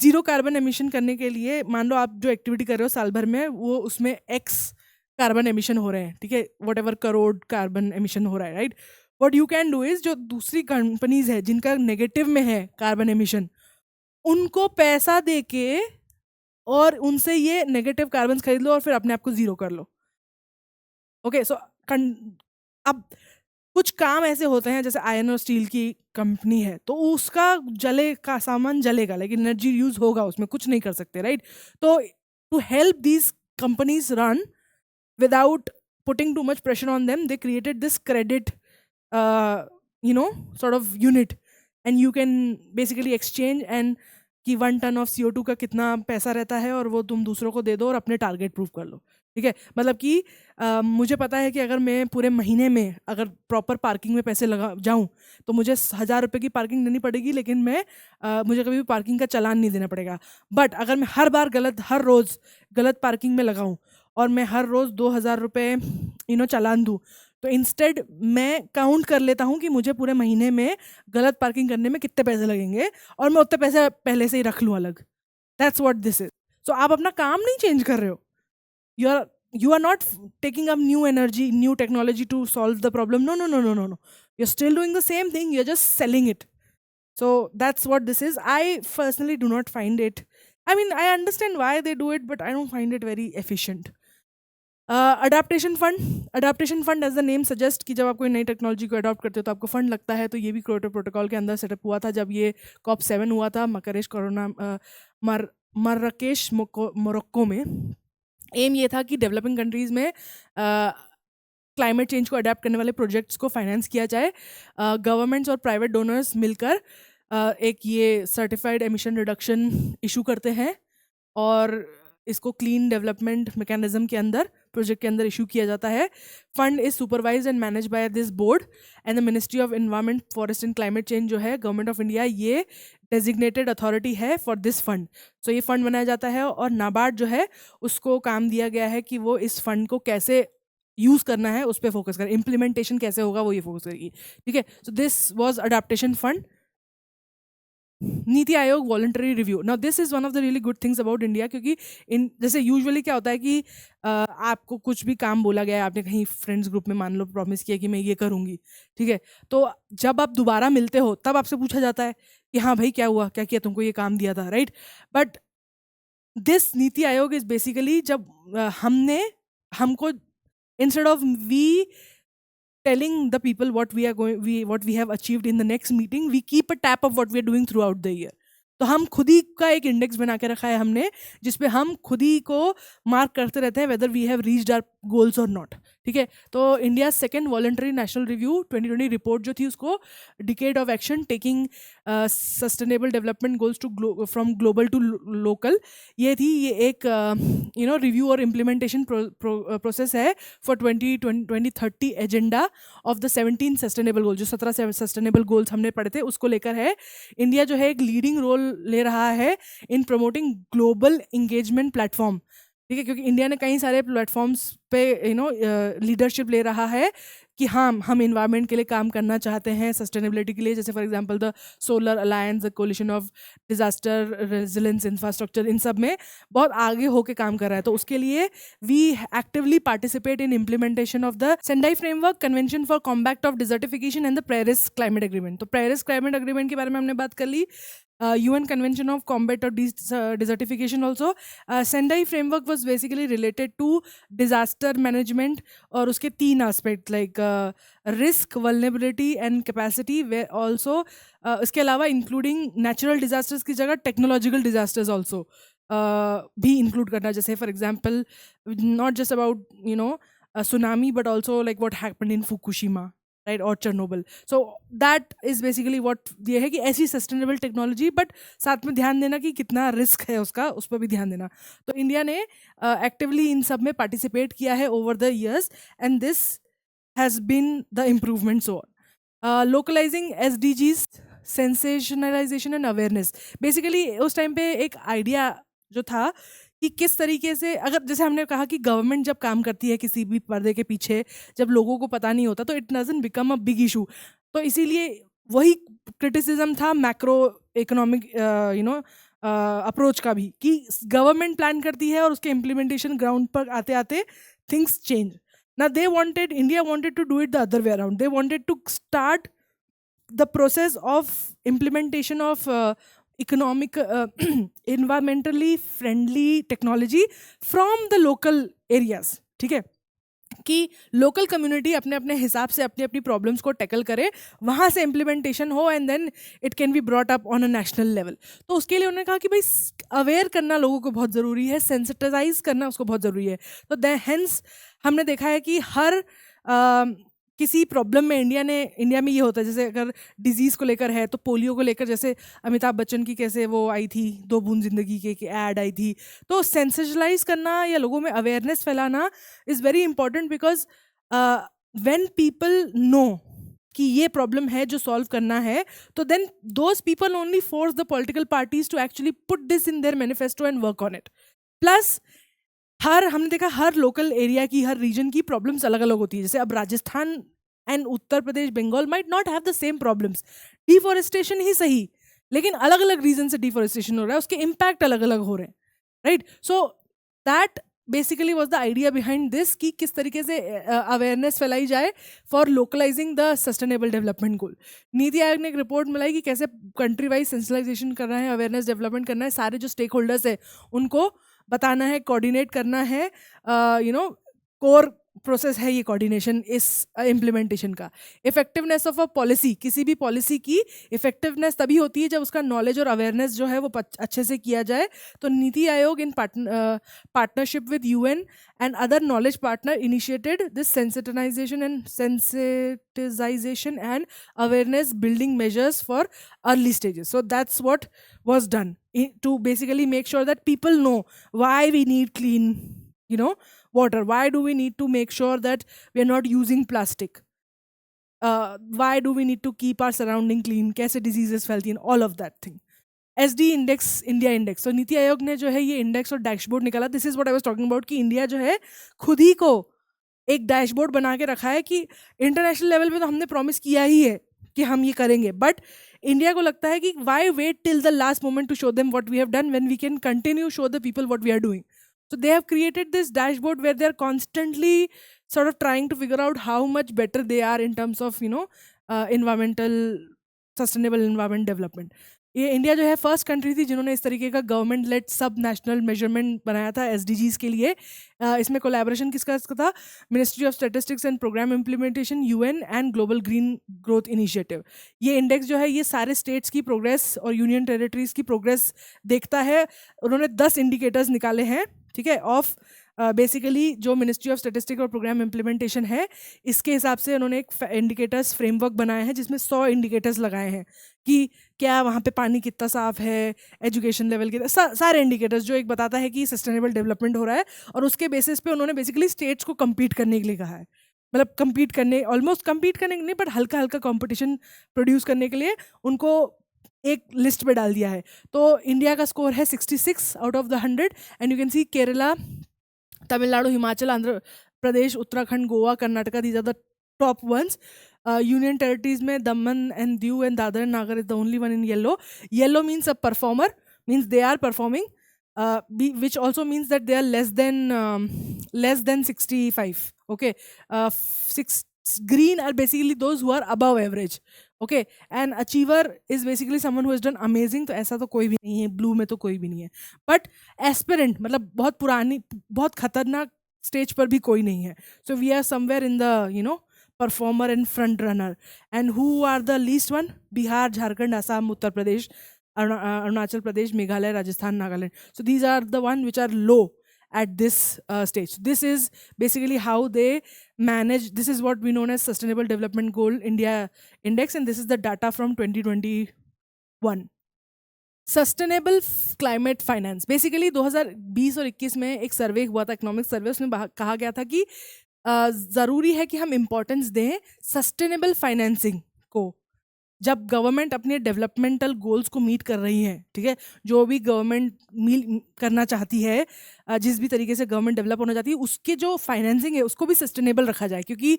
जीरो कार्बन एमिशन करने के लिए, मान लो आप जो एक्टिविटी कर रहे हो साल भर में, वो उसमें X कार्बन एमिशन हो रहे हैं, ठीक है, what ever crore carbon emission हो रहा है, right. What you can do is, जो दूसरी कंपनीज है जिनका नेगेटिव में है कार्बन एमिशन, उनको पैसा दे के और उनसे ये नेगेटिव कार्बन खरीद लो और फिर अपने आप को जीरो कर लो। ओके, सो अब कुछ काम ऐसे होते हैं, जैसे आयरन और स्टील की कंपनी है तो उसका जले का सामान जलेगा, लेकिन एनर्जी यूज होगा, उसमें कुछ नहीं कर सकते, राइट। तो to help these companies run without putting too much pressure on them, they created this credit sort of unit, and you can basically exchange and कि 1 ton of CO2 का कितना पैसा रहता है और वो तुम दूसरों को दे दो और अपने टारगेट प्रूव कर लो, ठीक है। मतलब कि मुझे पता है कि अगर मैं पूरे महीने में अगर प्रॉपर पार्किंग में पैसे लगा जाऊं तो मुझे 1000 रुपये की पार्किंग देनी पड़ेगी, लेकिन मैं मुझे कभी भी पार्किंग का चालान नहीं देना पड़ेगा। बट अगर मैं हर रोज़ गलत पार्किंग में लगाऊं और मैं हर रोज़ 2,000 रुपये चालान दूँ, तो इंस्टेड मैं काउंट कर लेता हूँ कि मुझे पूरे महीने में गलत पार्किंग करने में कितने पैसे लगेंगे, और मैं उतने पैसे पहले से ही रख लूँ अलग। That's what this is. So आप अपना काम नहीं चेंज कर रहे हो, you are not taking up new energy, new technology to solve the problem. No, no, no, no, no, no. You're still doing the same thing, you're just selling it. So that's what this is. I personally do not find it, I mean, I understand why they do it, but I don't find it very efficient. Adaptation fund as the name suggest कि जब आप कोई नई टेक्नोलॉजी को अडॉप्ट करते हो तो आपको फंड लगता है, तो ये भी क्योटो प्रोटोकॉल के अंदर सेटअप हुआ था जब ये COP7 हुआ था मर्रकेश मोरक्को में। एम ये था कि डेवलपिंग कंट्रीज़ में क्लाइमेट चेंज को अडेप्ट करने वाले प्रोजेक्ट्स को फाइनेंस किया जाए। गवर्नमेंट्स और प्राइवेट डोनर्स मिलकर एक ये सर्टिफाइड एमिशन रिडक्शन इशू करते हैं, और इसको क्लीन डेवलपमेंट मैकेनिज्म के अंदर, प्रोजेक्ट के अंदर इशू किया जाता है। Fund is supervise and manage by this board and the ministry of environment, forest and climate change जो है गवर्नमेंट ऑफ इंडिया, ये डेजिग्नेटेड अथॉरिटी है फॉर दिस फंड। सो ये फंड बनाया जाता है, और नाबार्ड जो है उसको काम दिया गया है कि वो इस फंड को कैसे यूज़ करना है उस पर फोकस करें, इम्प्लीमेंटेशन कैसे होगा वो ये फोकस करेगी। ठीक है, so this was adaptation fund. NITI Aayog voluntary review, now this is one of the really good things about India, क्योंकि जैसे यूजुअली क्या होता है कि आपको कुछ भी काम बोला गया है, आपने कहीं फ्रेंड्स ग्रुप में मान लो प्रॉमिस किया कि मैं ये करूँगी, ठीक है, तो जब आप दोबारा मिलते हो तब आपसे पूछा जाता है कि हाँ भाई क्या हुआ, क्या किया, तुमको ये काम दिया था, right. But this NITI Aayog is basically जब हमको instead of we telling the people what we have achieved in the next meeting, we keep a tap of what we are doing throughout the year. तो हम खुद ही का एक इंडेक्स बना के रखा है हमने, जिसपे हम खुद ही को मार्क करते रहते हैं whether we have reached our goals और नॉट। ठीक है, तो India second voluntary national review 2020 report जो थी उसको decade of action taking sustainable development goals to from global to local, ये थी। ये एक रिव्यू और इम्प्लीमेंटेशन प्रोसेस है for 2030 agenda of the 17 sustainable goal, जो 17 सस्टेनेबल गोल्स हमने पढ़े थे उसको लेकर है। इंडिया जो है एक लीडिंग रोल ले रहा है इन प्रमोटिंग ग्लोबल इंगेजमेंट प्लेटफॉर्म। ठीक है, क्योंकि इंडिया ने कई सारे प्लेटफॉर्म्स पे लीडरशिप ले रहा है कि हाँ हम इन्वायरमेंट के लिए काम करना चाहते हैं, सस्टेनेबिलिटी के लिए, जैसे for example the solar alliance, the coalition of disaster resilience infrastructure, इन सब में बहुत आगे होके काम कर रहा है। तो उसके लिए we actively participate in implementation of the Sendai framework convention for combat of desertification and the Paris climate agreement. तो पेरिस क्लाइमेट एग्रीमेंट के बारे में हमने बात कर ली। UN Convention of Combat of Desertification also. Sendai framework was basically related to disaster management, और उसके 3 aspect like risk, vulnerability and capacity were also इसके अलावा including natural disasters की जगह technological disasters also भी include करना, जैसे for example not just about a tsunami but also like what happened in Fukushima, right, और Chernobyl. So that is basically what ये है कि ऐसी सस्टेनेबल टेक्नोलॉजी, बट साथ में ध्यान देना कि कितना रिस्क है उसका, उस पर भी ध्यान देना। तो इंडिया ने एक्टिवली इन सब में पार्टिसिपेट किया है over the years, and this has been the improvement. So localising SDGs, sensationalisation and awareness. Basically उस टाइम पे एक आइडिया जो था कि किस तरीके से, अगर जैसे हमने कहा कि गवर्नमेंट जब काम करती है किसी भी पर्दे के पीछे, जब लोगों को पता नहीं होता तो it doesn't become a big issue. तो इसीलिए वही क्रिटिसिज्म था मैक्रो इकोनॉमिक अप्रोच का भी, कि गवर्नमेंट प्लान करती है और उसके इम्प्लीमेंटेशन ग्राउंड पर आते आते थिंग्स चेंज ना। India wanted to do it the other way around. They wanted to start the process of implementation of economic environmentally friendly technology from the local areas। ठीक है, कि लोकल कम्युनिटी अपने अपने हिसाब से अपनी अपनी प्रॉब्लम्स को टैकल करे, वहाँ से इम्प्लीमेंटेशन हो, and then it can be brought up on a national level. तो उसके लिए उन्होंने कहा कि भाई अवेयर करना लोगों को बहुत ज़रूरी है, सेंसिटाइज करना उसको बहुत ज़रूरी है। तो हेंस हमने देखा है कि हर किसी प्रॉब्लम में इंडिया में ये होता है, जैसे अगर डिजीज़ को लेकर है तो पोलियो को लेकर, जैसे अमिताभ बच्चन की कैसे वो आई थी 2 बूंद जिंदगी के ऐड आई थी। तो सेंसिटाइज करना या लोगों में अवेयरनेस फैलाना is very important, because when people know कि ये प्रॉब्लम है जो सॉल्व करना है, तो then those people only force the political parties to actually put this in their manifesto and work on it. Plus हमने देखा हर लोकल एरिया की, हर रीजन की प्रॉब्लम्स अलग अलग होती है. जैसे अब Rajasthan and Uttar Pradesh, Bengal might not have the same problems. Deforestation ही सही, लेकिन अलग अलग रीजन से डिफॉरेस्टेशन हो रहा है, उसके इम्पैक्ट अलग अलग हो रहे हैं, right. So that basically was the idea behind this, कि किस तरीके से अवेयरनेस फैलाई जाए for localising the sustainable development goal. Niti Aayog ने एक रिपोर्ट मिलाई कि कैसे कंट्री वाइज सेंसिटाइजेशन करना है, अवेयरनेस डेवलपमेंट करना है, सारे जो स्टेक होल्डर्स है उनको बताना है, कोऑर्डिनेट करना है. कोर प्रोसेस है ये कोऑर्डिनेशन इस इम्प्लीमेंटेशन का. इफेक्टिवनेस ऑफ अ पॉलिसी, किसी भी पॉलिसी की इफेक्टिवनेस तभी होती है जब उसका नॉलेज और अवेयरनेस जो है वो अच्छे से किया जाए. तो NITI Aayog in partnership with UN and other knowledge partner initiated this sensitization and awareness building measures for early stages. So that's what was done to basically make sure that people know why we need clean, water. Why do we need to make sure that we are not using plastic? Why do we need to keep our surrounding clean? कैसे diseases फैलती हैं, all of that thing. SD index, India index. तो नीति आयोग ने जो है ये इंडेक्स और डैशबोर्ड निकाला. This is what I was talking about, कि इंडिया जो है खुद ही को एक डैशबोर्ड बना के रखा है कि इंटरनेशनल लेवल पे तो हमने प्रॉमिस किया ही है कि हम ये करेंगे, बट इंडिया को लगता है कि why wait till the last moment to show them what we have done when we can continue show the people what we are doing. So they have created this dashboard where they're constantly sort of trying to figure out how much better they are in terms of environmental sustainable environment development. ये इंडिया जो है फर्स्ट कंट्री थी जिन्होंने इस तरीके का government led sub national measurement बनाया था SDGs के लिए. इसमें कोलैबोरेशन किसका था? Ministry of statistics and programme implementation, UN and global green growth initiative. ये इंडेक्स जो है ये सारे स्टेट्स की प्रोग्रेस और यूनियन टेरिटरीज की प्रोग्रेस देखता है. उन्होंने 10 इंडिकेटर्स निकाले हैं, ठीक है, ऑफ बेसिकली जो मिनिस्ट्री ऑफ स्टैटिस्टिक्स और प्रोग्राम इम्प्लीमेंटेशन है इसके हिसाब से उन्होंने एक इंडिकेटर्स फ्रेमवर्क बनाया है जिसमें 100 इंडिकेटर्स लगाए हैं कि क्या वहाँ पे पानी कितना साफ है, एजुकेशन लेवल के सारे इंडिकेटर्स जो एक बताता है कि सस्टेनेबल डेवलपमेंट हो रहा है. और उसके बेसिस पे उन्होंने बेसिकली स्टेट्स को कम्पीट करने के लिए कहा है. मतलब कम्पीट करने, ऑलमोस्ट कम्पीट करने नहीं, बट हल्का हल्का कॉम्पिटिशन प्रोड्यूस करने के लिए उनको एक लिस्ट पे डाल दिया है. तो इंडिया का स्कोर है 66 out of the 100. And you can see Kerala, Tamil Nadu, Himachal, Andhra Pradesh, Uttarakhand, Goa, Karnataka, these are the top ones. Union territories में Daman and Diu and Dadra and Nagar is the only one in yellow. Yellow means a performer, means they are performing, which also means that they are less than 65. Okay, green are basically those who are above average. Okay, and achiever is basically someone who has done amazing. तो ऐसा तो कोई भी नहीं है, ब्लू में तो कोई भी नहीं है. बट एस्पिरेंट मतलब बहुत पुरानी, बहुत खतरनाक स्टेज पर भी कोई नहीं है. So we are somewhere in the performer and front runner. And who are the least one? Bihar, Jharkhand, Assam, Uttar Pradesh, Arunachal Pradesh, Meghalaya, Rajasthan, Nagaland. So these are the one which are low at this stage. This is basically how they manage. This is what we know as Sustainable Development Goal India Index, and this is the data from 2021. Sustainable climate finance, basically 2020 और 21 में एक सर्वे हुआ था, इकोनॉमिक सर्वे. उसमें कहा गया था कि ज़रूरी है कि हम इम्पोर्टेंस दें सस्टेनेबल फाइनेंसिंग को जब गवर्नमेंट अपने डेवलपमेंटल गोल्स को मीट कर रही है. ठीक है, जो भी गवर्नमेंट करना चाहती है, जिस भी तरीके से गवर्नमेंट डेवलप होना चाहती है, उसके जो फाइनेंसिंग है उसको भी सस्टेनेबल रखा जाए. क्योंकि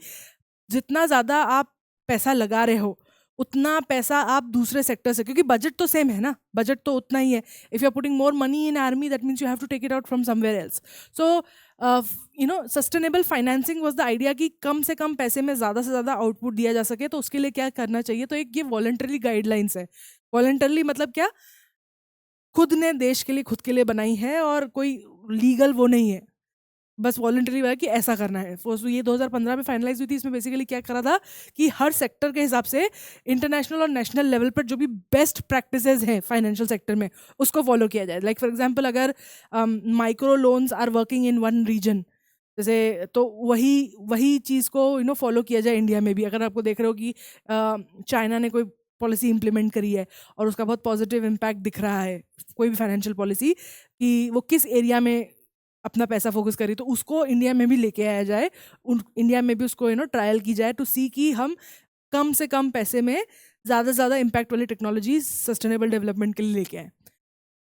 जितना ज़्यादा आप पैसा लगा रहे हो उतना पैसा आप दूसरे सेक्टर से, क्योंकि बजट तो सेम है ना, बजट तो उतना ही है. If you are putting more money in army, that means you have to take it out from somewhere else. So sustainable financing was the idea कि कम से कम पैसे में ज़्यादा से ज़्यादा आउटपुट दिया जा सके. तो उसके लिए क्या करना चाहिए? तो एक ये वॉलंटरी गाइडलाइंस है. वॉलंटरली मतलब क्या? खुद ने देश के लिए, खुद के लिए बनाई है और कोई लीगल वो नहीं है, बस वॉलंटरी हुआ कि ऐसा करना है. ये 2015 में फाइनलाइज हुई थी. इसमें बेसिकली क्या करा था कि हर सेक्टर के हिसाब से इंटरनेशनल और नेशनल लेवल पर जो भी बेस्ट प्रैक्टिसेस हैं फाइनेंशियल सेक्टर में उसको फॉलो किया जाए. लाइक फॉर एग्जांपल, अगर micro loans are working in one region, जैसे तो वही चीज़ को फॉलो किया जाए इंडिया में भी. अगर आपको देख रहे हो कि चाइना ने कोई पॉलिसी इंप्लीमेंट करी है और उसका बहुत पॉजिटिव इम्पैक्ट दिख रहा है, कोई भी फाइनेंशियल पॉलिसी, कि वो किस एरिया में अपना पैसा फोकस करी, तो उसको इंडिया में भी लेके आया जाए. इंडिया में भी उसको ट्रायल की जाए टू सी कि हम कम से कम पैसे में ज़्यादा से ज़्यादा इम्पैक्ट वाली टेक्नोलॉजी सस्टेनेबल डेवलपमेंट के लिए लेके आए.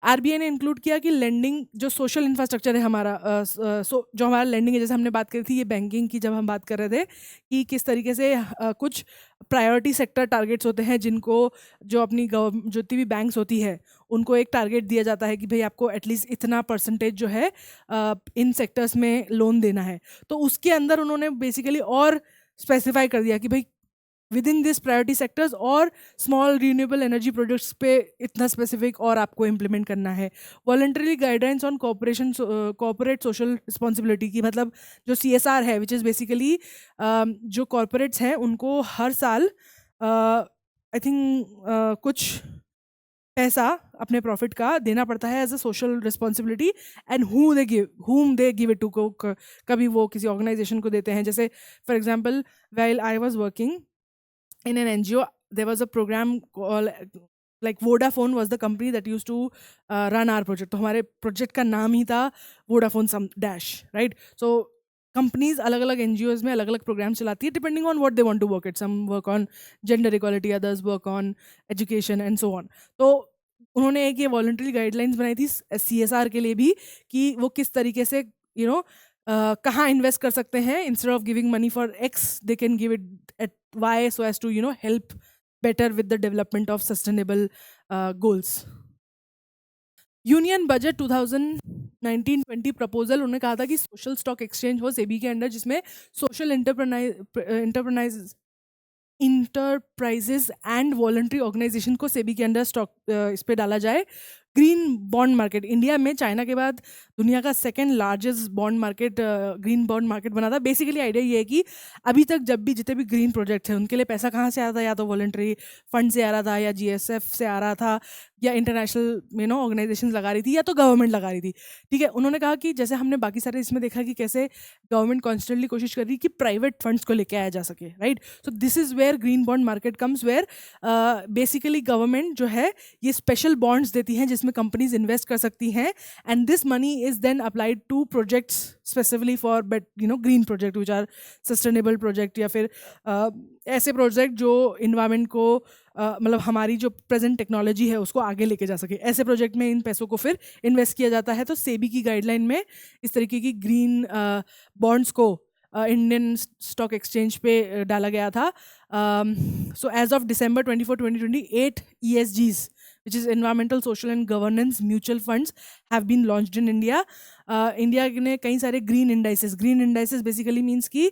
आरबीआई ने इंक्लूड किया कि लेंडिंग जो सोशल इंफ्रास्ट्रक्चर है हमारा, जो हमारा लेंडिंग है, जैसे हमने बात करी थी ये बैंकिंग की, जब हम बात कर रहे थे कि किस तरीके से कुछ प्रायोरिटी सेक्टर टारगेट्स होते हैं जिनको, जो अपनी जितनी भी बैंक्स होती है उनको एक टारगेट दिया जाता है कि भाई आपको एटलीस्ट इतना परसेंटेज जो है इन सेक्टर्स में लोन देना है। तो उसके अंदर उन्होंने बेसिकली और स्पेसिफाई कर दिया कि भाई with in this priority sectors और स्मॉल रिन्यूएबल एनर्जी प्रोजेक्ट्स पे इतना स्पेसिफिक और आपको इम्प्लीमेंट करना है। Voluntary guidelines on corporate social responsibility की, मतलब जो CSR है, विच इज़ बेसिकली जो कॉर्पोरेट्स हैं उनको हर साल आई थिंक कुछ पैसा अपने प्रॉफिट का देना पड़ता है as a social responsibility, and whom they give it to। कभी वो किसी ऑर्गेनाइजेशन को देते हैं, जैसे for example while I was working in an NGO, there was a program called like Vodafone was the company that used to run our project। तो हमारे प्रोजेक्ट का नाम ही था Vodafone some dash, right? So companies अलग अलग NGOs में अलग अलग प्रोग्राम चलाती है depending on what they want to work it. Some work on gender equality, others work on education and so on. तो उन्होंने एक ये वॉलंटरी गाइडलाइंस बनाई थी CSR के लिए भी कि वो किस तरीके से कहाँ इन्वेस्ट कर सकते हैं। Instead of giving money for X they can give it at Y so as to help better with the development of sustainable goals। Union budget 2019-20 proposal, उन्होंने कहा था कि सोशल स्टॉक एक्सचेंज हो सेबी के अंडर, जिसमें social enterprises and voluntary organization को सेबी के अंडर स्टॉक इस पे डाला जाए। ग्रीन बॉन्ड मार्केट, इंडिया में चाइना के बाद दुनिया का second largest bond market green bond market बना था। बेसिकली आइडिया ये है कि अभी तक जब भी जितने भी ग्रीन प्रोजेक्ट्स हैं उनके लिए पैसा कहाँ से आ रहा था, या तो वॉलंटरी फंड से आ रहा था, या GSF से आ रहा था, या इंटरनेशनल ऑर्गेनाइजेशन लगा रही थी, या तो गवर्नमेंट लगा रही थी। ठीक है, उन्होंने कहा कि जैसे हमने बाकी सारे इसमें देखा कि कैसे गवर्नमेंट कॉन्स्टेंटली कोशिश कर रही है कि प्राइवेट फंड्स को लेके आया जा सके, right? So this is where green bond market comes, where basically government जो है ये स्पेशल बॉन्ड्स देती हैं जिसमें कंपनीज इन्वेस्ट कर सकती हैं, and this money is then applied to projects specifically for green project which are sustainable project, या फिर ऐसे प्रोजेक्ट जो इन्वायरमेंट को मतलब हमारी जो प्रेजेंट टेक्नोलॉजी है उसको आगे लेके जा सके। ऐसे प्रोजेक्ट में इन पैसों को फिर इन्वेस्ट किया जाता है। तो सेबी की गाइडलाइन में इस तरीके की ग्रीन बॉन्ड्स को इंडियन स्टॉक एक्सचेंज पे डाला गया था। So as of December 24, 2020, 8 ESGs which is environmental, social and governance mutual funds have been launched in India। India ने कई सारे ग्रीन इंडाइसेस बेसिकली मीन्स कि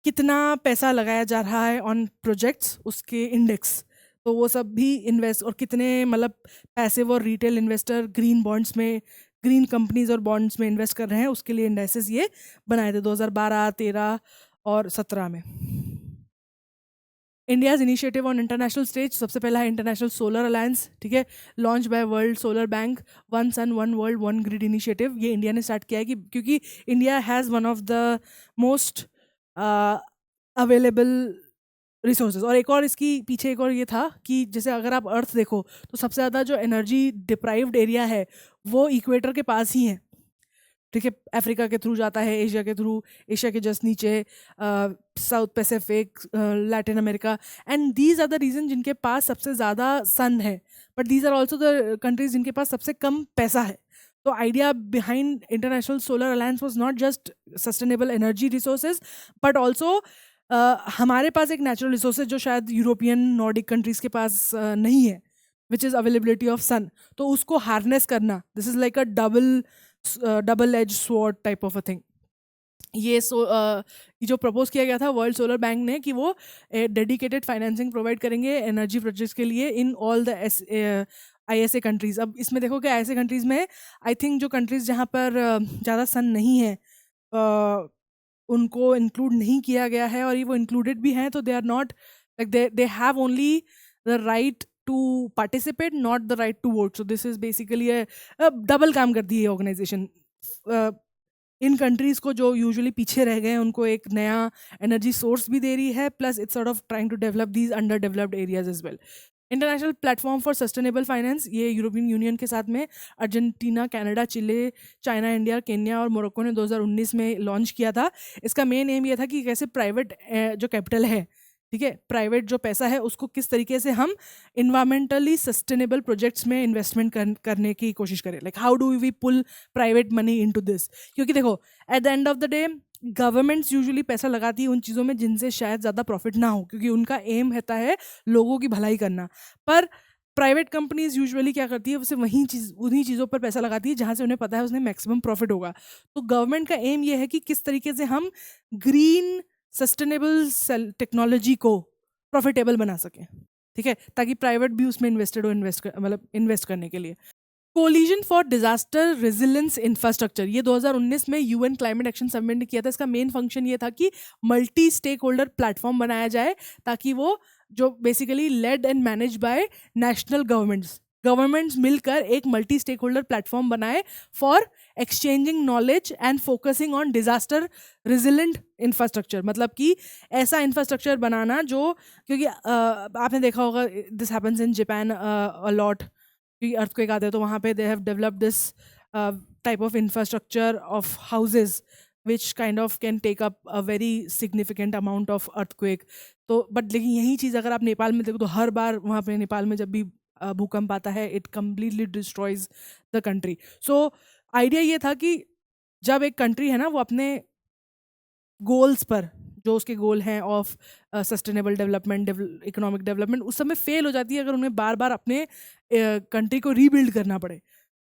कितना पैसा लगाया जा रहा है ऑन प्रोजेक्ट्स, उसके इंडेक्स, तो वो सब भी इन्वेस्ट, और कितने मतलब पैसे वो रिटेल इन्वेस्टर ग्रीन बॉन्ड्स में, ग्रीन कंपनीज और बॉन्ड्स में इन्वेस्ट कर रहे हैं, उसके लिए इंडाइसेस ये बनाए थे 2012, 13 और 17 में। India's initiative on international stage, सबसे पहला है इंटरनेशनल सोलर अलायंस, ठीक है, launch by world solar bank, one sun one world one grid initiative. ये इंडिया ने स्टार्ट किया है क्योंकि India has one of the most available resources. और एक और इसकी पीछे एक और ये था कि जैसे अगर आप अर्थ देखो तो सबसे ज़्यादा जो एनर्जी डिप्राइव्ड एरिया है वो इक्वेटर के पास ही है, ठीक है, अफ्रीका के थ्रू जाता है, एशिया के थ्रू, एशिया के जस्ट नीचे south Pacific, Latin America, and these are the region जिनके पास सबसे ज़्यादा सन है, but these are also the countries जिनके पास सबसे कम पैसा है। तो idea behind international solar alliance was not just sustainable energy resources but also हमारे पास एक नेचुरल रिसोर्सेज जो शायद यूरोपियन नॉर्डिक कंट्रीज़ के पास नहीं है, विच इज़ अवेलेबिलिटी ऑफ सन। तो उसको हार्नेस करना, this is like a double edge sword type of a thing. ये जो प्रपोज किया गया था वर्ल्ड सोलर बैंक ने कि वो डेडिकेटेड फाइनेंसिंग प्रोवाइड करेंगे एनर्जी प्रोजेक्ट्स के लिए in all the ISA countries. अब इसमें देखो कि ISA कंट्रीज़ में आई थिंक जो कंट्रीज़ जहाँ पर ज़्यादा सन नहीं है उनको इंक्लूड नहीं किया गया है, और ये वो इंक्लूडेड भी हैं तो they are not like they have only the right to participate, not the right to vote. So this is basically double काम करती है ऑर्गेनाइजेशन। इन कंट्रीज़ को जो यूजुअली पीछे रह गए हैं उनको एक नया एनर्जी सोर्स भी दे रही है, plus it's sort of trying to develop these under developed areas as well. International platform for sustainable finance, ये यूरोपियन यूनियन के साथ में Argentina, Canada, Chile, China, India, Kenya और मोरक्को ने 2019 में लॉन्च किया था। इसका मेन एम ये था कि कैसे प्राइवेट जो कैपिटल है ठीक है, प्राइवेट जो पैसा है उसको किस तरीके से हम इन्वायरमेंटली सस्टेनेबल प्रोजेक्ट्स में इन्वेस्टमेंट करने की कोशिश करें, like how do we pull private money into this. क्योंकि देखो at the end of the day governments usually पैसा लगाती है उन चीज़ों में जिनसे शायद ज़्यादा प्रॉफिट ना हो, क्योंकि उनका एम रहता है लोगों की भलाई करना। पर प्राइवेट कंपनीज यूजुअली क्या करती है, उसे उन्हीं चीज़ों पर पैसा लगाती है जहाँ से उन्हें पता है उसमें मैक्सिमम प्रॉफिट होगा। तो गवर्नमेंट का एम ये है कि किस तरीके से हम ग्रीन सस्टेनेबल टेक्नोलॉजी को प्रॉफिटेबल बना सकें, ठीक है, ताकि प्राइवेट भी उसमें इन्वेस्टेड हो, मतलब इन्वेस्ट करने के लिए। Collision for disaster resilience infrastructure, ये 2019 में यूएन क्लाइमेट एक्शन समिट ने किया था। इसका मेन फंक्शन ये था कि मल्टी स्टेक होल्डर प्लेटफॉर्म बनाया जाए, ताकि वो जो basically led and manage by national governments मिलकर एक मल्टी स्टेक होल्डर प्लेटफॉर्म बनाए for exchanging knowledge and focusing on disaster resilient infrastructure. मतलब कि ऐसा इंफ्रास्ट्रक्चर बनाना जो, क्योंकि आपने देखा होगा this happens in Japan a lot, क्योंकि अर्थक्वेक आते हैं तो वहाँ पे they have developed this type of infrastructure of houses which kind of can take up a very significant amount of earthquake. तो बट लेकिन यही चीज़ अगर आप नेपाल में देखो तो हर बार वहाँ पे नेपाल में जब भी भूकंप आता है it completely destroys the country. So idea ये था कि जब एक कंट्री है ना वो अपने गोल्स पर, जो उसके गोल हैं of sustainable development, economic development, उस समय फेल हो जाती है अगर उन्हें बार बार अपने कंट्री को रीबिल्ड करना पड़े।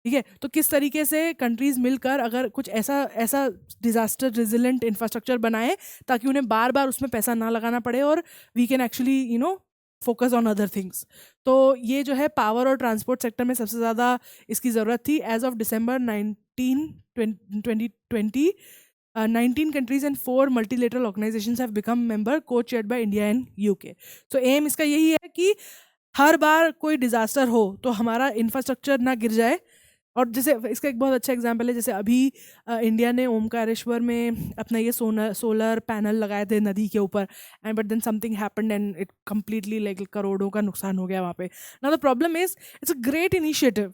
ठीक है, तो किस तरीके से कंट्रीज मिलकर अगर कुछ ऐसा ऐसा डिजास्टर रेजिलेंट इंफ्रास्ट्रक्चर बनाए ताकि उन्हें बार बार उसमें पैसा ना लगाना पड़े और we can actually focus on other things. तो ये जो है पावर और ट्रांसपोर्ट सेक्टर में सबसे ज़्यादा इसकी ज़रूरत थी। As of December 2020 19 countries and 4 multilateral organizations have become member, co-chaired by India and UK. So um इसका यही है कि हर बार कोई डिज़ास्टर हो तो हमारा इंफ्रास्ट्रक्चर ना गिर जाए। और जैसे इसका एक बहुत अच्छा एग्जांपल है, जैसे अभी इंडिया ने ओमकारेश्वर में अपना ये सोलर पैनल लगाए थे नदी के ऊपर, and but then something happened and it completely like करोड़ों का नुकसान हो गया वहाँ पे। Now the problem is it's a great initiative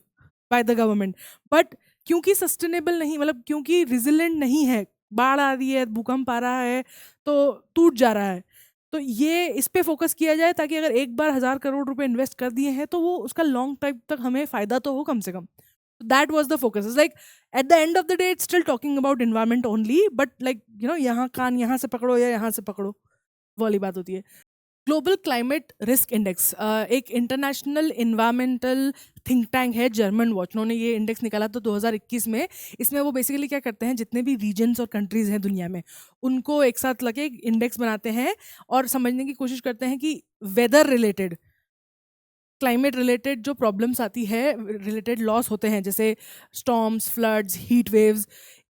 by the government, but क्योंकि सस्टेनेबल नहीं, मतलब क्योंकि रिजिलेंट नहीं है, बाढ़ आ रही है, भूकंप आ रहा है तो टूट जा रहा है। तो ये इस पे फोकस किया जाए ताकि अगर एक बार 1,000 करोड़ रुपए इन्वेस्ट कर दिए हैं तो वो उसका लॉन्ग टाइम तक हमें फ़ायदा तो हो कम से कम। That was the focus. Is like at the end of the day it's still talking about environment only, but like यहाँ कान यहाँ से पकड़ो या यहाँ से पकड़ो, वो वाली बात होती है। ग्लोबल क्लाइमेट रिस्क इंडेक्स एक इंटरनेशनल इन्वायरमेंटल थिंक टैंक है, जर्मन वॉच, उन्होंने ये इंडेक्स निकाला था 2021 में। इसमें वो बेसिकली क्या करते हैं, जितने भी रीजन्स और कंट्रीज़ हैं दुनिया में उनको एक साथ लगे एक इंडेक्स बनाते हैं और समझने की कोशिश करते हैं कि वेदर रिलेटेड, क्लाइमेट रिलेटेड जो प्रॉब्लम्स आती है, रिलेटेड लॉस होते हैं जैसे स्टॉर्म्स, फ्लड्स, हीट वेव्स,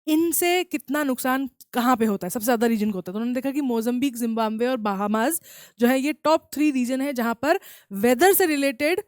इनसे कितना नुकसान कहाँ पे होता है, सबसे ज़्यादा रीजन को होता है। तो उन्होंने देखा कि मोजम्बिक, जिम्बाब्वे और बहामास जो है ये टॉप 3 रीजन है जहाँ पर वेदर से रिलेटेड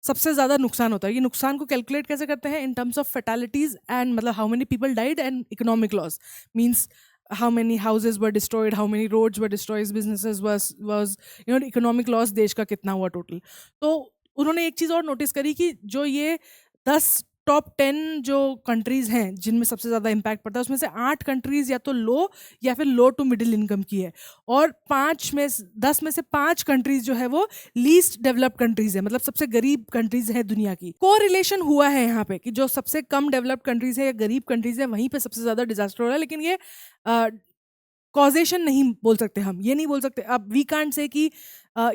सबसे ज़्यादा नुकसान होता है। ये नुकसान को कैलकुलेट कैसे करते हैं, in terms of fatalities and मतलब how many people died, and economic loss means how many houses were destroyed, how many roads were destroyed, businesses was economic loss देश का कितना हुआ टोटल। तो उन्होंने एक चीज़ और नोटिस करी कि जो ये 10 टॉप 10 जो कंट्रीज़ हैं जिनमें सबसे ज़्यादा इम्पैक्ट पड़ता है उसमें से 8 कंट्रीज़ या तो लो या फिर लो टू मिडिल इनकम की है, और 10 में से 5 कंट्रीज़ जो है वो लीस्ट डेवलप्ड कंट्रीज़ है, मतलब सबसे गरीब कंट्रीज़ है दुनिया की। को रिलेशन हुआ है यहाँ पे कि जो सबसे कम डेवलप्ड कंट्रीज़ है या गरीब कंट्रीज़ है वहीं पे सबसे ज़्यादा डिजास्टर हो रहा है, लेकिन ये कॉजेशन नहीं बोल सकते, हम ये नहीं बोल सकते। अब वी कांट से कि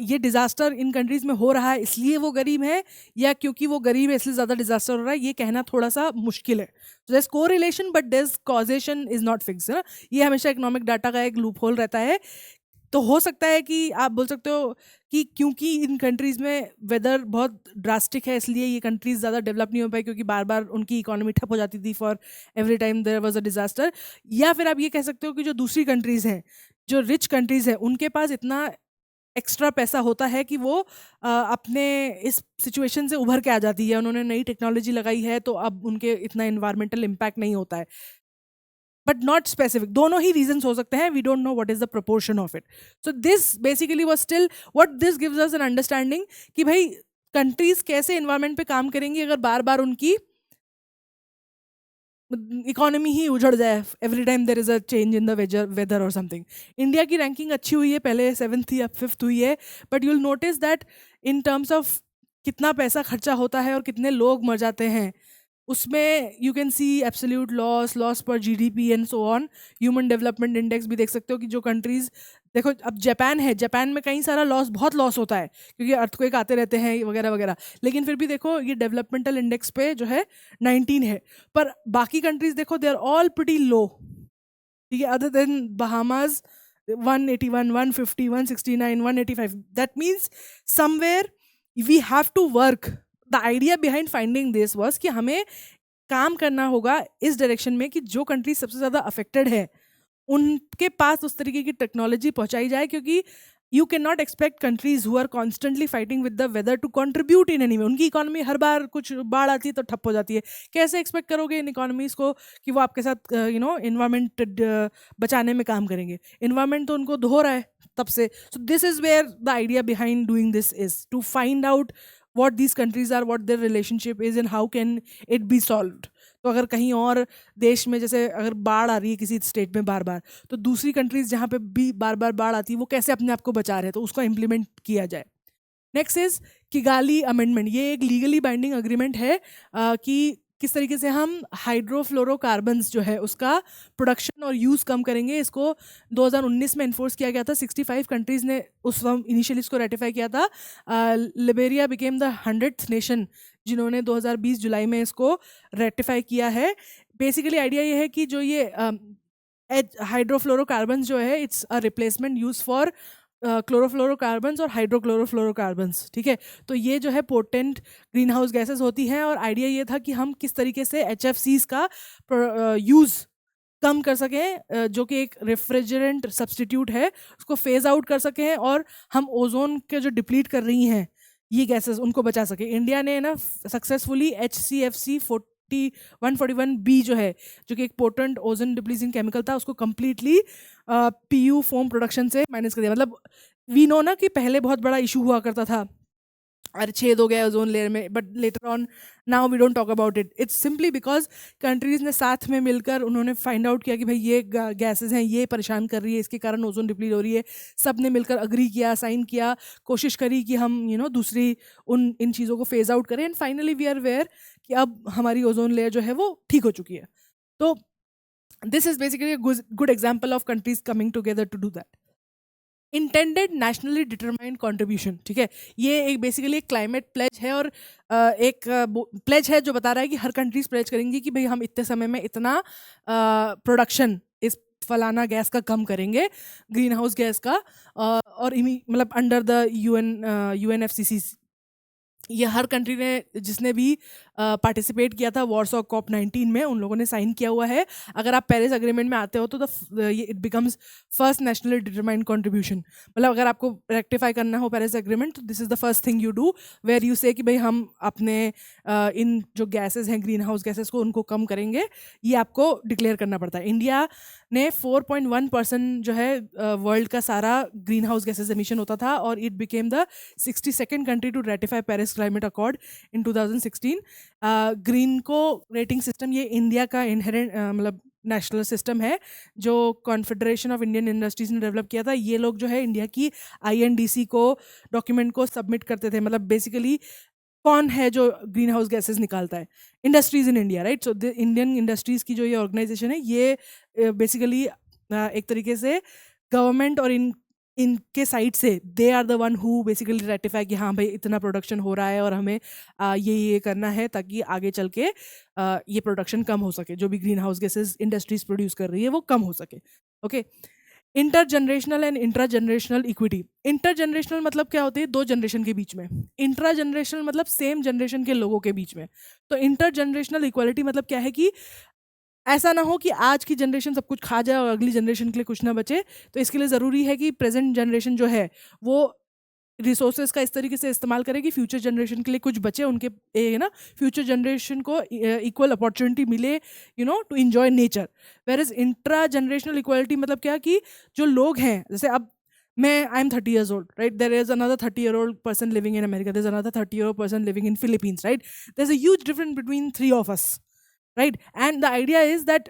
ये डिज़ास्टर इन कंट्रीज़ में हो रहा है इसलिए वो गरीब है, या क्योंकि वो गरीब है इसलिए ज़्यादा डिज़ास्टर हो रहा है, ये कहना थोड़ा सा मुश्किल है। तो there is correlation but there is causation is not fix, है ना। ये हमेशा इकोनॉमिक डाटा का एक लूप होल रहता है। तो हो सकता है कि आप बोल सकते हो कि क्योंकि इन कंट्रीज़ में वेदर बहुत ड्रास्टिक है इसलिए ये कंट्रीज़ ज़्यादा डेवलप नहीं हो पाई, क्योंकि बार बार उनकी इकोनॉमी ठप हो जाती थी for every time there was a disaster. या फिर आप ये कह सकते हो कि जो दूसरी कंट्रीज़ हैं, जो रिच कंट्रीज़ हैं, उनके पास इतना एक्स्ट्रा पैसा होता है कि वो अपने इस सिचुएशन से उभर के आ जाती है, उन्होंने नई टेक्नोलॉजी लगाई है तो अब उनके इतना इन्वायरमेंटल इम्पैक्ट नहीं होता है, बट नॉट स्पेसिफिक। दोनों ही रीजंस हो सकते हैं, we don't know what is the proportion of it. So this basically was still what this gives us an understanding कि भाई कंट्रीज कैसे इन्वायरमेंट पे काम करेंगी अगर बार बार उनकी इकोनॉमी ही उजड़ जाए every time there is a change in the weather और समथिंग. इंडिया की रैंकिंग अच्छी हुई है, पहले 7th थी अब 5th हुई है, but you will notice that in terms of कितना पैसा खर्चा होता है और कितने लोग मर जाते हैं, उसमें you can see absolute loss per GDP and so on. Human development index भी देख सकते हो कि जो कंट्रीज, देखो अब जापान है, जापान में कई सारा लॉस, बहुत लॉस होता है क्योंकि अर्थक्वेक आते रहते हैं वगैरह वगैरह, लेकिन फिर भी देखो ये डेवलपमेंटल इंडेक्स पे जो है 19 है. पर बाकी कंट्रीज देखो they are all pretty low. ठीक है, other than Bahamas 181, 150, 169, 185. That means somewhere we have to work. The idea behind finding this was कि हमें काम करना होगा इस डायरेक्शन में कि जो कंट्री सबसे ज़्यादा अफेक्टेड है उनके पास उस तरीके की टेक्नोलॉजी पहुंचाई जाए, क्योंकि you can not expect countries who are constantly fighting with the weather to contribute in any way. उनकी इकोनॉमी हर बार कुछ बाढ़ आती है तो ठप हो जाती है. कैसे एक्सपेक्ट करोगे इन इकोनॉमीज को कि वो आपके साथ इन्वायरमेंट बचाने में काम करेंगे? इन्वायरमेंट तो उनको धो रहा है तब से. So this is where the idea behind doing this is to find out what these countries are, what their relationship is and how can it be solved. तो अगर कहीं और देश में जैसे अगर बाढ़ आ रही है किसी स्टेट में बार बार, तो दूसरी कंट्रीज जहाँ पे भी बार बार बाढ़ आती है वो कैसे अपने आप को बचा रहे हैं, तो उसको इम्प्लीमेंट किया जाए. Next is Kigali amendment. ये एक लीगली बाइंडिंग अग्रीमेंट है कि किस तरीके से हम हाइड्रोफ्लोरोकार्बन्स जो है उसका प्रोडक्शन और यूज़ कम करेंगे. इसको 2019 में इन्फोर्स किया गया था. 65 कंट्रीज़ ने उस वक्त इनिशियली इसको रेटिफाई किया था. Liberia became the 100th nation जिन्होंने 2020 जुलाई में इसको रेटिफाई किया है. बेसिकली आइडिया ये है कि जो ये हाइड्रोफ्लोरोकार्बन्स जो है it's a replacement use for chlorofluorocarbons और हाइड्रोक्लोरोफ्लोरोकार्बन्स. ठीक है, तो ये जो है पोटेंट ग्रीन हाउस गैसेज होती हैं, और आइडिया ये था कि हम किस तरीके से HFCs का यूज़ कम कर सकें, जो कि एक रेफ्रिजरेंट सब्सटीट्यूट है, उसको फेज आउट कर सकें और हम ओजोन के जो डिप्लीट कर रही हैं ये गैसेस उनको बचा सके. इंडिया ने ना सक्सेसफुली HCFC 141B जो है, जो कि एक पोटेंट ओजोन डिप्लीजिंग केमिकल था, उसको कम्प्लीटली PU फोम प्रोडक्शन से माइनस कर दिया. मतलब वी नो ना कि पहले बहुत बड़ा इशू हुआ करता था, अरे छेद हो गया ओजोन लेयर में, but later on now we don't talk about it. It's simply because countries ने साथ में मिलकर उन्होंने फाइंड आउट किया कि भाई ये गैसेज हैं, ये परेशान कर रही है, इसके कारण ओजोन डिप्लीट हो रही है. सब ने मिलकर अग्री किया, साइन किया, कोशिश करी कि हम दूसरी इन चीज़ों को फेज आउट करें, and finally we are where कि अब हमारी ओजोन लेयर जो है वो ठीक हो चुकी है. तो this is basically good example of countries coming together to do that. Intended nationally determined contribution. ठीक है, ये एक बेसिकली एक क्लाइमेट प्लेज है, और एक प्लेज है जो बता रहा है कि हर कंट्रीज प्लेज करेंगी कि भाई हम इतने समय में इतना प्रोडक्शन इस फलाना गैस का कम करेंगे, ग्रीन हाउस गैस का, और मतलब अंडर द UNFCCC. ये हर कंट्री ने जिसने भी पार्टिसिपेट किया था वॉर्सो COP19 में, उन लोगों ने साइन किया हुआ है. अगर आप पेरिस अग्रीमेंट में आते हो तो it becomes first nationally determined contribution. मतलब अगर आपको रेक्टिफाई करना हो पेरिस अग्रीमेंट, तो this is the first thing you do where you say कि भाई हम अपने इन जो गैसेज हैं ग्रीन हाउस गैसेज को उनको कम करेंगे. ये आपको डिक्लेयर करना पड़ता है. इंडिया ने 4.1% जो है वर्ल्ड का सारा ग्रीन हाउस गैसेज एमिशन होता था, और it became the 62nd country to ratify Paris climate accord in 2016. GreenCo rating system ये इंडिया का इनहेरेंट मतलब नेशनल सिस्टम है जो कॉन्फेडरेशन ऑफ इंडियन इंडस्ट्रीज ने डेवलप किया था. ये लोग जो है इंडिया की INDC को डॉक्यूमेंट को सबमिट करते थे. मतलब बेसिकली कौन है जो ग्रीन हाउस गैसेज निकालता है? Industries in India, right. So the Indian industries की जो ये ऑर्गेनाइजेशन है, ये बेसिकली एक तरीके से गवर्नमेंट और इनके साइड से they are the one who basically ratify कि हाँ भाई इतना प्रोडक्शन हो रहा है और हमें ये करना है ताकि आगे चल के ये प्रोडक्शन कम हो सके, जो भी green house gases industries produce कर रही है वो कम हो सके. Okay. Inter generational and intra generational equity. Inter generational मतलब क्या होती है? 2 जनरेशन के बीच में. इंट्रा जनरेशनल मतलब सेम जनरेशन के लोगों के बीच में. तो इंटर जनरेशनल इक्वालिटी मतलब क्या है कि ऐसा ना हो कि आज की जनरेशन सब कुछ खा जाए और अगली जनरेशन के लिए कुछ ना बचे. तो इसके लिए ज़रूरी है कि प्रेजेंट जनरेशन जो है वो रिसोर्सेज का इस तरीके से इस्तेमाल करें कि फ्यूचर जनरेशन के लिए कुछ बचे, उनके फ्यूचर जनरेशन को इक्वल अपॉर्चुनिटी मिले to enjoy nature. Where is intra generational equality मतलब क्या कि जो लोग हैं, जैसे अब मैं I am 30 years old, right? There is another 30-year-old person living in America. There's another 30-year-old person living in Philippines, right? There's a huge difference between 3 of us. right? And the idea is that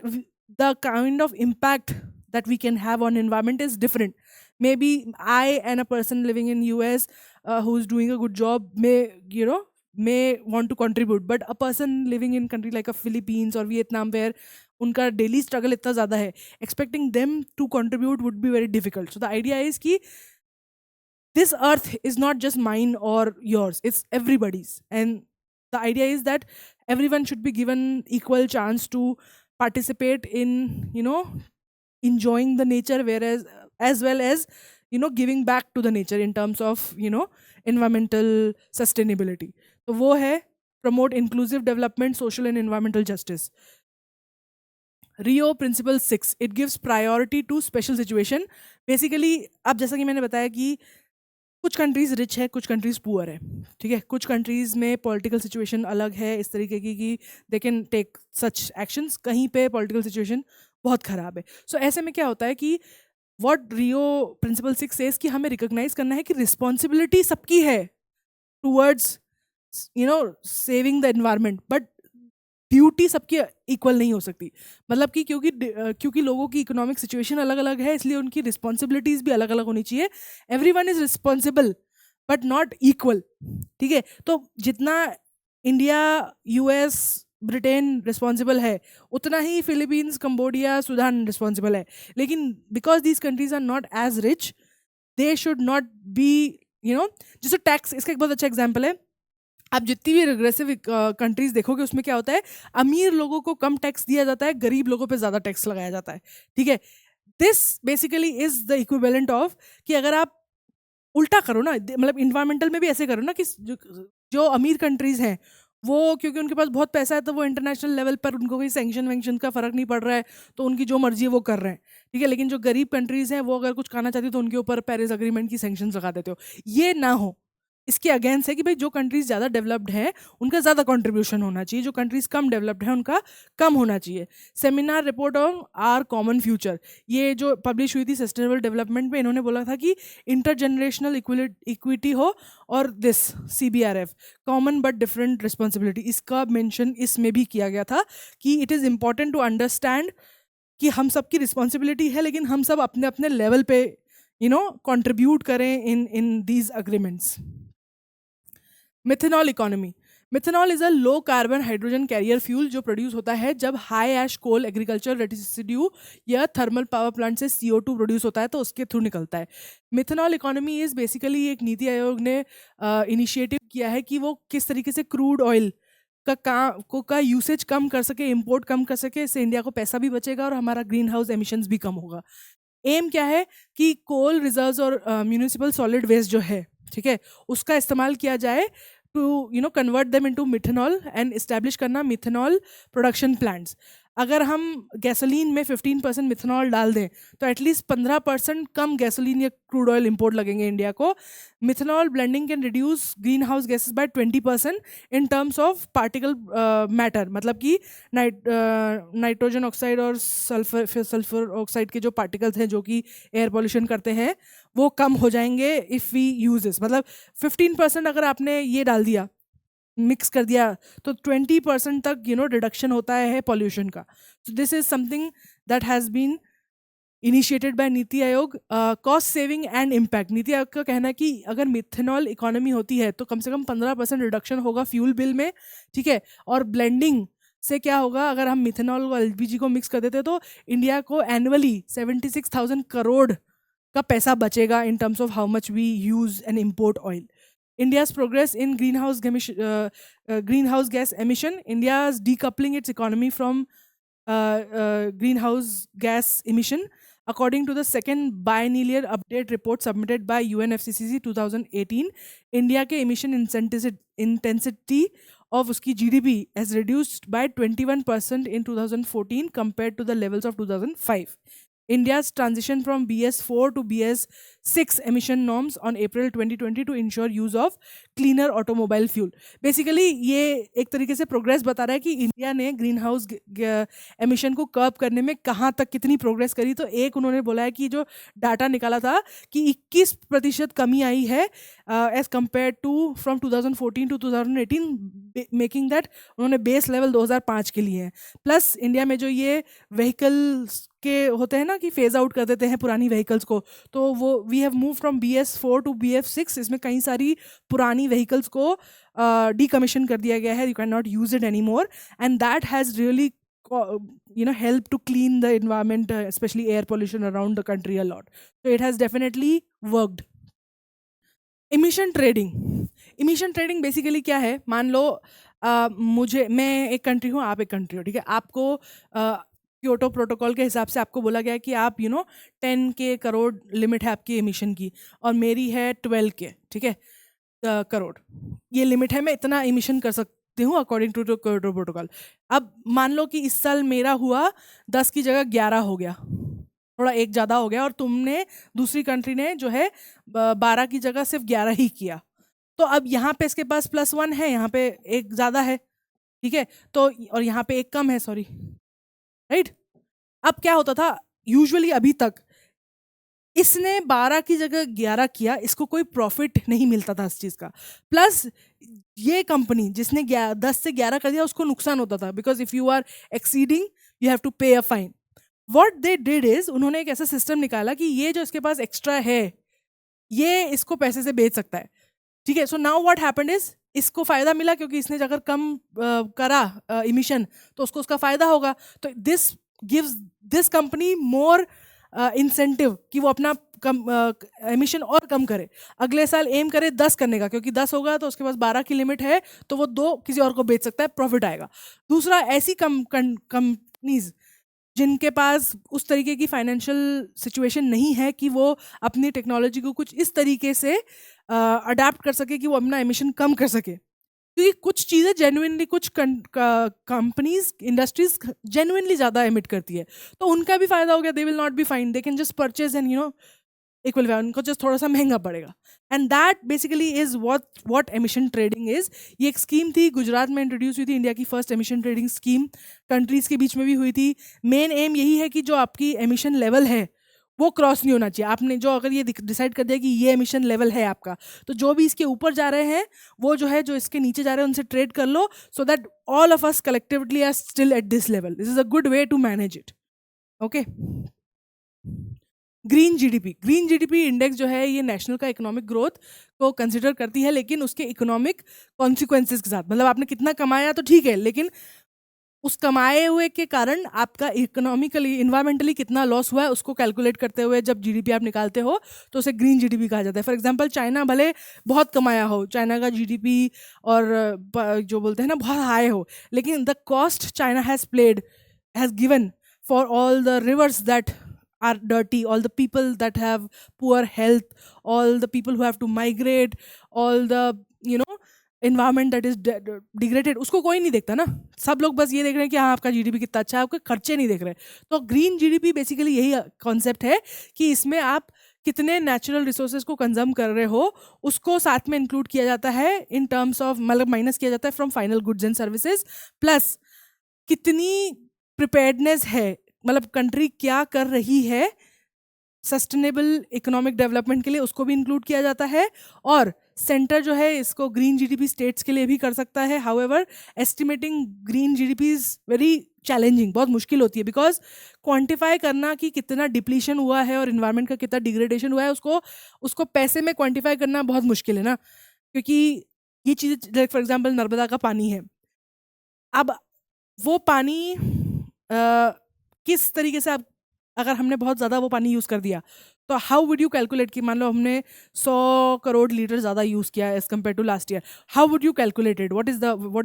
the kind of impact that we can have on environment is different. Maybe I and a person living in US who's doing a good job may want to contribute, but a person living in country like a Philippines or Vietnam where उनका डेली स्ट्रगल इतना ज़्यादा है, expecting them to contribute would be very difficult. So the idea is कि this earth is not just mine or yours, it's everybody's. And the idea is that everyone should be given equal chance to participate in, enjoying the nature, whereas as well as, giving back to the nature in terms of, environmental sustainability. So wo hai promote inclusive development, social and environmental justice. Rio principle 6, it gives priority to special situation. Basically अब जैसा कि मैंने बताया कि कुछ कंट्रीज रिच है, कुछ कंट्रीज पुअर है, ठीक है. कुछ कंट्रीज में पॉलिटिकल सिचुएशन अलग है इस तरीके की कि they can take such actions, कहीं पे पॉलिटिकल सिचुएशन बहुत ख़राब है. सो ऐसे में क्या होता है कि व्हाट रियो प्रिंसिपल 6 सेज कि हमें रिकॉग्नाइज करना है कि रिस्पॉन्सिबिलिटी सबकी है towards saving the environment, but duty सबकी इक्वल नहीं हो सकती. मतलब कि क्योंकि लोगों की इकोनॉमिक सिचुएशन अलग अलग है, इसलिए उनकी रिस्पॉन्सिबिलिटीज़ भी अलग अलग होनी चाहिए. Everyone is responsible but not equal, ठीक है. तो जितना इंडिया, यूएस, ब्रिटेन रिस्पॉन्सिबल है, उतना ही फिलीपींस, कंबोडिया, सूडान रिस्पॉन्सिबल है. लेकिन because these countries are not as rich, they should not be जैसे टैक्स, इसका एक बहुत अच्छा एग्जाम्पल है. आप जितनी भी रिग्रेसिव कंट्रीज देखोगे उसमें क्या होता है, अमीर लोगों को कम टैक्स दिया जाता है, गरीब लोगों पे ज़्यादा टैक्स लगाया जाता है, ठीक है. This basically is the equivalent of कि अगर आप उल्टा करो ना, मतलब इन्वायरमेंटल में भी ऐसे करो ना कि जो अमीर कंट्रीज हैं वो, क्योंकि उनके पास बहुत पैसा है, तो वो इंटरनेशनल लेवल पर उनको कोई सैंक्शन वैंक्शन का फर्क नहीं पड़ रहा है, तो उनकी जो मर्जी है वो कर रहे हैं, ठीक है. लेकिन जो गरीब कंट्रीज हैं वो अगर कुछ खाना चाहती है तो उनके ऊपर पेरिस अग्रीमेंट की सैंक्शन लगा देते हो. ये ना हो, इसके अगेंस्ट है कि भाई जो कंट्रीज ज़्यादा डेवलप्ड है उनका ज़्यादा कंट्रीब्यूशन होना चाहिए, जो कंट्रीज कम डेवलप्ड है उनका कम होना चाहिए. Seminar report on our common future, ये जो पब्लिश हुई थी सस्टेनेबल डेवलपमेंट में, इन्होंने बोला था कि इंटर जनरेशनल इक्विटी हो और this CBRF, common but different responsibility, इसका मेंशन इसमें भी किया गया था कि it is important to understand कि हम सबकी रिस्पॉन्सिबिलिटी है, लेकिन हम सब अपने अपने लेवल पे कंट्रीब्यूट करें in these agreements. Methanol economy. Methanol is a low carbon hydrogen carrier fuel जो प्रोड्यूस होता है जब high ash coal agriculture residue या थर्मल पावर प्लांट से CO2 प्रोड्यूस होता है तो उसके थ्रू निकलता है. मिथेनॉल इकोनॉमी इज बेसिकली एक नीति आयोग ने इनिशिएटिव किया है कि वो किस तरीके से क्रूड ऑयल का यूसेज कम कर सके, इंपोर्ट कम कर सके, इससे इंडिया को पैसा भी बचेगा और हमारा ग्रीन हाउस एमिशंस भी कम होगा. एम क्या है कि कोल रिजर्व्स और म्यूनिसिपल सॉलिड वेस्ट जो है, ठीक है, उसका इस्तेमाल किया जाए to convert them into methanol and establish करना मिथेनॉल प्रोडक्शन प्लांट्स. अगर हम गैसोलीन में 15% मिथेनॉल डाल दें तो एटलीस्ट 15% कम गैसोलीन या क्रूड ऑयल इंपोर्ट लगेंगे इंडिया को. Methanol blending can reduce green house gases by 20% in terms of particle matter, मतलब कि नाइट्रोजन ऑक्साइड और सल्फर ऑक्साइड के जो पार्टिकल्स हैं जो कि एयर पॉल्यूशन करते हैं वो कम हो जाएंगे इफ़ वी यूज दिस. मतलब 15% अगर आपने ये डाल दिया, मिक्स कर दिया, तो 20% तक रिडक्शन होता है पॉल्यूशन का. So this is something that has been initiated by NITI Aayog. Cost saving and impact. NITI Aayog का कहना है कि अगर मिथेनॉल इकोनॉमी होती है तो कम से कम 15% रिडक्शन होगा फ्यूल बिल में, ठीक है. और ब्लेंडिंग से क्या होगा, अगर हम मिथेनॉल और LPG को मिक्स कर देते तो इंडिया को एनुअली 76,000 करोड़ का पैसा बचेगा in terms of how much we use and import oil. India's progress in greenhouse gas emission. India's decoupling its economy from greenhouse gas emission. According to the second biennial update report submitted by UNFCCC 2018, India के emission intensity of उसकी GDP has reduced by 21% in 2014 compared to the levels of 2005. India's transition from BS4 to BS6 emission norms on April 2020 to ensure use of cleaner automobile fuel. Basically ये एक तरीके से प्रोग्रेस बता रहा है कि इंडिया ने ग्रीन हाउस एमिशन को कर्ब करने में कहाँ तक कितनी प्रोग्रेस करी. तो एक उन्होंने बोला है कि जो डाटा निकाला था कि 21% कमी आई है as compare to from 2014 to 2018, making that उन्होंने बेस लेवल 2005 के लिए है. प्लस इंडिया में जो ये व्हीकल्स के होते हैं ना कि फेज आउट कर देते हैं पुरानी व्हीकल्स को, तो वो we have move from BS4 to BS6. इसमें कई सारी पुरानी व्हीकल्स को डीकमीशन कर दिया गया है. You can not use it any more, and that has really help to clean the environment, especially air pollution around the country a lot. So it has definitely worked. Emission trading basically क्या है? मान लो मैं एक कंट्री हूँ, आप एक कंट्री हो, ठीक है. आपको क्योटो प्रोटोकॉल के हिसाब से आपको बोला गया है कि आप 10K करोड़ लिमिट है आपकी एमिशन की, और मेरी है 12K, ठीक है, करोड़ ये लिमिट है. मैं इतना एमिशन कर सकती हूँ अकॉर्डिंग टू क्योटो प्रोटोकॉल. अब मान लो कि इस साल मेरा हुआ 10 की जगह 11 हो गया, थोड़ा एक ज़्यादा हो गया, और तुमने दूसरी कंट्री ने जो है 12 की जगह सिर्फ 11 ही किया. तो अब यहाँ पे इसके पास +1 है, यहाँ पे एक ज़्यादा है, ठीक है, तो और यहाँ पे एक कम है, सॉरी, राइट. अब क्या होता था यूजुअली अभी तक, इसने 12 की जगह 11 किया, इसको कोई प्रॉफिट नहीं मिलता था इस चीज़ का. प्लस ये कंपनी जिसने 10 से 11 कर दिया उसको नुकसान होता था, because if you are exceeding you have to pay a fine. What they did is, उन्होंने एक ऐसा सिस्टम निकाला कि ये जो इसके पास एक्स्ट्रा है ये इसको पैसे से बेच सकता है, ठीक है. So now what happened is, इसको फ़ायदा मिला क्योंकि इसने अगर कम करा इमिशन तो उसको उसका फ़ायदा होगा. तो this gives this company more incentive कि वो अपना एमिशन और कम करे. अगले साल एम करे 10 करने का, क्योंकि 10 होगा तो उसके पास 12 की लिमिट है, तो वो 2 किसी और को बेच सकता है, प्रॉफिट आएगा. दूसरा, ऐसी कंपनीज जिनके पास उस तरीके की फाइनेंशियल सिचुएशन नहीं है कि वो अपनी टेक्नोलॉजी को कुछ इस तरीके से अडाप्ट कर सके कि वो अपना एमिशन कम कर सके, क्योंकि कुछ चीज़ें जेन्युइनली कुछ कंपनीज इंडस्ट्रीज जेन्युइनली ज़्यादा एमिट करती है, तो उनका भी फायदा हो गया. They will not be fine, they can just purchase and equal, उनको जस्ट थोड़ा सा महंगा पड़ेगा. And that basically is what emission trading is. ये एक स्कीम थी, गुजरात में इंट्रोड्यूस हुई थी, इंडिया की first emission trading scheme. Countries के बीच में भी हुई थी. मेन एम यही है कि जो आपकी एमिशन लेवल है वो क्रॉस नहीं होना चाहिए. आपने जो अगर ये डिसाइड कर दिया कि ये एमिशन लेवल है आपका, तो जो भी इसके ऊपर जा रहे हैं वो जो है जो इसके नीचे जा रहे हैं उनसे ट्रेड कर लो, so that all of us collectively are still at this level. This is a good way to manage it. Okay. Green GDP index जो है ये नेशनल का इकोनॉमिक ग्रोथ को कंसिडर करती है, लेकिन उसके इकोनॉमिक कॉन्सिक्वेंसेज के साथ. मतलब आपने कितना कमाया तो ठीक है, लेकिन उस कमाए हुए के कारण आपका इकोनॉमिकली इन्वायरमेंटली कितना लॉस हुआ है उसको कैलकुलेट करते हुए जब जीडीपी आप निकालते हो तो उसे ग्रीन जीडीपी कहा जाता है. फॉर एग्जांपल, चाइना भले बहुत कमाया हो, चाइना का जीडीपी और जो बोलते हैं ना बहुत हाई हो, लेकिन the cost China has given for all the reverse that are dirty, all the people that have poor health, all the people who have to migrate, all the environment that is degraded, उसको कोई नहीं देखता ना. सब लोग बस ये देख रहे हैं कि हाँ आपका जीडीपी कितना अच्छा है, आपके खर्चे नहीं देख रहे. तो ग्रीन जीडीपी बेसिकली यही कॉन्सेप्ट है कि इसमें आप कितने नेचुरल रिसोर्सेज को कंज्यूम कर रहे हो उसको साथ में इंक्लूड किया जाता है इन टर्म्स ऑफ, मतलब माइनस किया जाता है from final goods and services. Plus कितनी प्रिपेयर्डनेस है, मतलब कंट्री क्या कर रही है सस्टेनेबल इकोनॉमिक डेवलपमेंट के लिए, उसको भी इंक्लूड किया जाता है. और सेंटर जो है इसको ग्रीन जीडीपी स्टेट्स के लिए भी कर सकता है. However, estimating green GDP is very challenging, बहुत मुश्किल होती है, बिकॉज क्वांटिफाई करना कि कितना डिप्लीशन हुआ है और इन्वायरमेंट का कितना डिग्रेडेशन हुआ है उसको पैसे में क्वांटिफाई करना बहुत मुश्किल है ना. क्योंकि ये चीज़ें, फॉर एग्जाम्पल नर्मदा का पानी है, अब वो पानी किस तरीके से आप, अगर हमने बहुत ज़्यादा वो पानी यूज़ कर दिया तो हाउ वुड यू कैलकुलेट कि मान लो हमने 100 करोड़ लीटर ज़्यादा यूज़ किया as compare to last year, how would you calculate it, what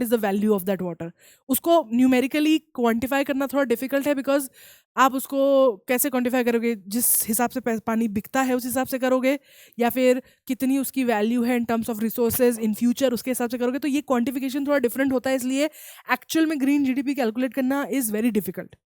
is the value of that water. उसको न्यूमेरिकली क्वांटिफाई करना थोड़ा डिफिकल्ट है, बिकॉज आप उसको कैसे क्वांटिफाई करोगे, जिस हिसाब से पानी बिकता है उस हिसाब से करोगे, या फिर कितनी उसकी वैल्यू है इन terms of resources in future उसके हिसाब से करोगे. तो ये क्वांटिफिकेशन थोड़ा डिफरेंट होता है, इसलिए एक्चुअल में ग्रीन जीडीपी कैलकुलेट करना is very difficult.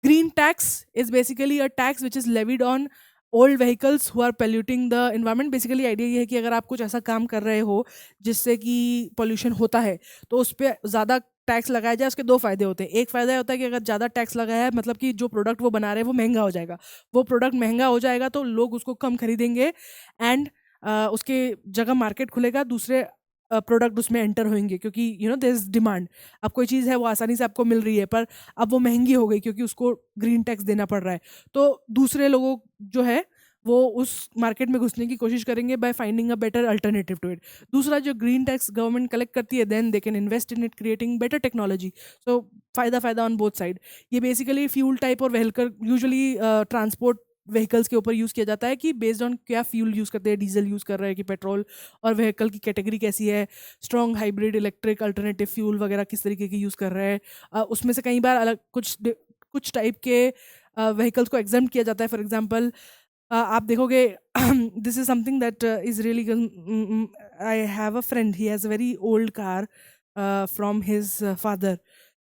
Green tax is basically a tax which is levied on old vehicles who are polluting the environment. Basically idea ये है कि अगर आप कुछ ऐसा काम कर रहे हो जिससे कि पोल्यूशन होता है तो उस पर ज़्यादा टैक्स लगाया जाए। उसके दो फायदे होते हैं। एक फ़ायदा ये होता है कि अगर ज़्यादा टैक्स लगाया है मतलब कि जो प्रोडक्ट वो बना रहे हैं वो महंगा हो जाएगा। वो प्रोडक्ट महंगा हो जाएगा तो लोग उसको कम खरीदेंगे एंड उसके जगह मार्केट खुलेगा, दूसरे प्रोडक्ट उसमें एंटर होंगे क्योंकि देयर इज डिमांड। अब कोई चीज़ है वो आसानी से आपको मिल रही है पर अब वो महंगी हो गई क्योंकि उसको ग्रीन टैक्स देना पड़ रहा है। तो दूसरे लोगों जो है वो उस मार्केट में घुसने की कोशिश करेंगे by finding a better alternative to it. दूसरा जो ग्रीन टैक्स गवर्नमेंट कलेक्ट करती है then they can invest in it creating better technology. So फ़ायदा ऑन बोथ साइड। ये बेसिकली फ्यूल टाइप और व्हीकल यूजुअली ट्रांसपोर्ट व्हीकल्स के ऊपर यूज़ किया जाता है कि बेस्ड ऑन क्या फ्यूल यूज़ करते हैं, डीजल यूज़ कर रहे हैं कि पेट्रोल, और व्हीकल की कैटेगरी कैसी है, strong hybrid electric alternative fuel वगैरह किस तरीके की यूज़ कर रहे हैं। उसमें से कई बार अलग कुछ टाइप के व्हीकल्स को एग्जाम किया जाता है। फॉर एग्जांपल आप देखोगे this is something that is really, I have a friend, he has a very old car from his father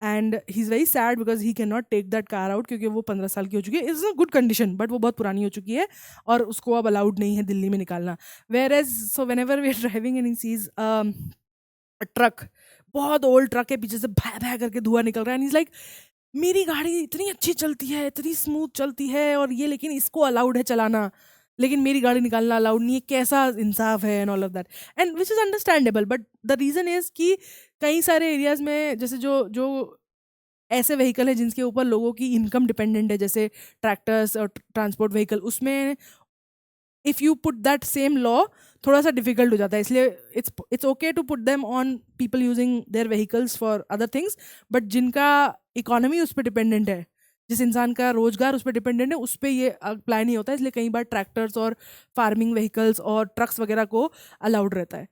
and he is very sad because he can not take that car out क्योंकि वो 15 साल की हो चुकी है। Is a good condition but वो बहुत पुरानी हो चुकी है और उसको अब अलाउड नहीं है दिल्ली में निकालना। Where as so when ever we are driving and he sees truck, बहुत ओल्ड ट्रक है, पीछे से भै भै करके धुआं निकल रहा है एंड इज लाइक मेरी गाड़ी इतनी अच्छी चलती है, इतनी स्मूथ चलती है और ये, लेकिन इसको अलाउड है चलाना लेकिन मेरी गाड़ी निकालना अलाउड नहीं है, कैसा इंसाफ है and all of that. And which is understandable but the reason is कि कई सारे एरियाज़ में जैसे जो जो ऐसे व्हीकल है जिनके ऊपर लोगों की इनकम डिपेंडेंट है जैसे ट्रैक्टर्स और ट्रांसपोर्ट व्हीकल, उसमें if you put that same law थोड़ा सा डिफिकल्ट हो जाता है। इसलिए it's okay to put them on people using their vehicles for other things, but जिनका इकोनॉमी उस पर डिपेंडेंट है, जिस इंसान का रोजगार उस पर डिपेंडेंट है, उस पर ये अप्लाई नहीं होता है। इसलिए कई बार ट्रैक्टर्स और फार्मिंग व्हीकल्स और ट्रक्स वगैरह को अलाउड रहता है।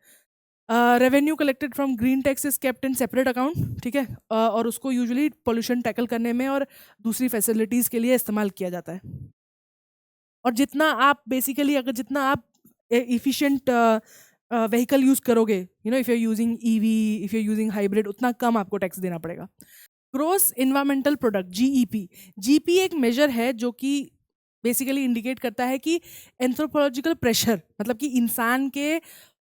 Revenue collected from green tax is kept in separate account, ठीक है, और उसको यूजुअली पोल्यूशन टैकल करने में और दूसरी फैसिलिटीज़ के लिए इस्तेमाल किया जाता है। और जितना आप बेसिकली अगर जितना आप इफ़िशिएंट व्हीकल यूज़ करोगे, if you are using EV, if you are using hybrid, उतना कम आपको टैक्स देना पड़ेगा। Gross environmental product GEP, GP एक मेजर है जो कि बेसिकली इंडिकेट करता है कि एंथ्रोपोलॉजिकल प्रेशर, मतलब कि इंसान के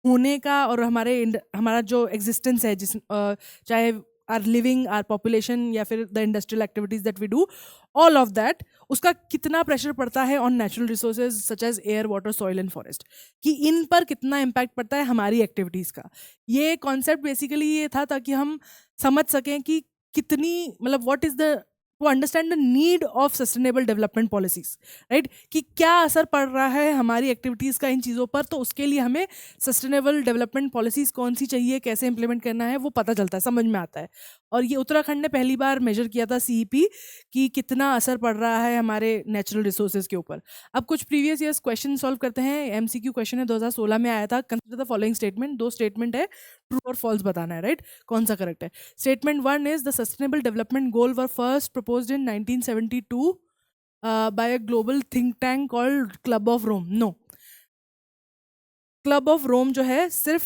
होने का और हमारा जो एग्जिस्टेंस है, चाहे आर लिविंग, आर पॉपुलेशन या फिर the industrial activities that we do, all of that, उसका कितना प्रेशर पड़ता है on natural resources such as air, water, soil and forest, कि इन पर कितना इम्पैक्ट पड़ता है हमारी एक्टिविटीज़ का। ये कॉन्सेप्ट बेसिकली ये था ताकि हम समझ सकें कि कितनी, मतलब what is the, to understand the need of sustainable development policies, right, कि क्या असर पड़ रहा है हमारी एक्टिविटीज़ का इन चीज़ों पर। तो उसके लिए हमें सस्टेनेबल डेवलपमेंट पॉलिसीज कौन सी चाहिए, कैसे इंप्लीमेंट करना है, वो पता चलता है, समझ में आता है। और ये उत्तराखंड ने पहली बार मेजर किया था सीईपी कि कितना असर पड़ रहा है हमारे नेचुरल रिसोर्सेज के ऊपर। अब कुछ प्रीवियस ईयर्स क्वेश्चन सॉल्व करते हैं। एमसीक्यू क्वेश्चन है, 2016 में आया था। कंसिडर द फॉलोइंग स्टेटमेंट, दो स्टेटमेंट है, ट्रू और फॉल्स बताना है, राइट, कौन सा करेक्ट है। Statement 1 is the sustainable development goal were first proposed in 1972 by a global think tank called Club of Rome. No, Club of Rome जो है सिर्फ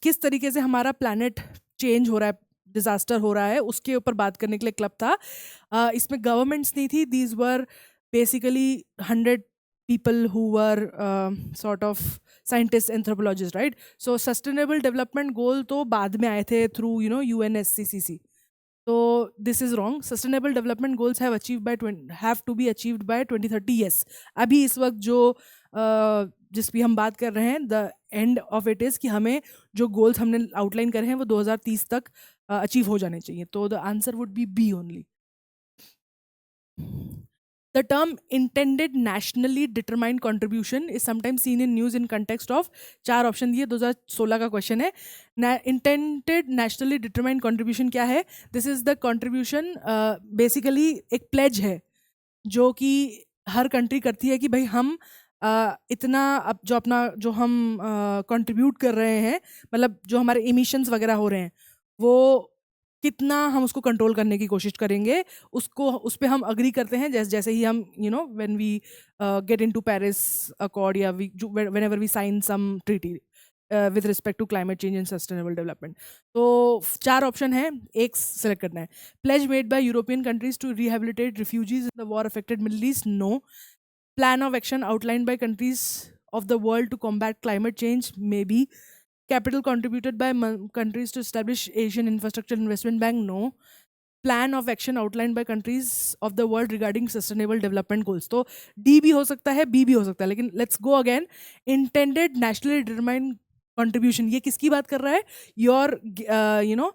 किस तरीके से हमारा प्लैनेट चेंज हो रहा है, डिजास्टर हो रहा है, उसके ऊपर बात करने के लिए क्लब था। इसमें गवर्नमेंट्स नहीं थी, these were basically 100 people who were sort of scientists, anthropologists, right? So sustainable development goal तो बाद में आए थे through UNSCCC. So this is wrong. Sustainable development goals have to be achieved by 2030. Yes. अभी इस वक्त जो जिस भी हम बात कर रहे हैं, the end of it is कि हमें जो goals हमने outline करे हैं वो 2030 तक achieve हो जाने चाहिए। तो the answer would be B only. The term intended nationally determined contribution is sometimes seen in news in context of, 4 option दिए, 2016 का क्वेश्चन है। Intended nationally determined contribution क्या है? This is the contribution, basically एक pledge है जो कि हर कंट्री करती है कि भाई हम इतना जो हम कंट्रीब्यूट कर रहे हैं, मतलब जो हमारे इमिशंस वगैरह हो रहे हैं, वो कितना हम उसको कंट्रोल करने की कोशिश करेंगे, उसको उस पर हम अग्री करते हैं। जैसे ही हम when we get into Paris accord या whenever we sign some treaty, with respect to climate change and sustainable development. तो 4 ऑप्शन है, एक सेलेक्ट करना है. Pledge made by European countries to rehabilitate refugees in the war affected Middle East, no. Plan of action outlined by countries of the world to combat climate change, maybe. Capital contributed by countries to establish Asian Infrastructure Investment Bank, no. Plan of action outlined by countries of the world regarding sustainable development goals. तो D भी हो सकता है, B भी हो सकता है, लेकिन let's go again. Intended nationally determined contribution, ये किसकी बात कर रहा है? Your you know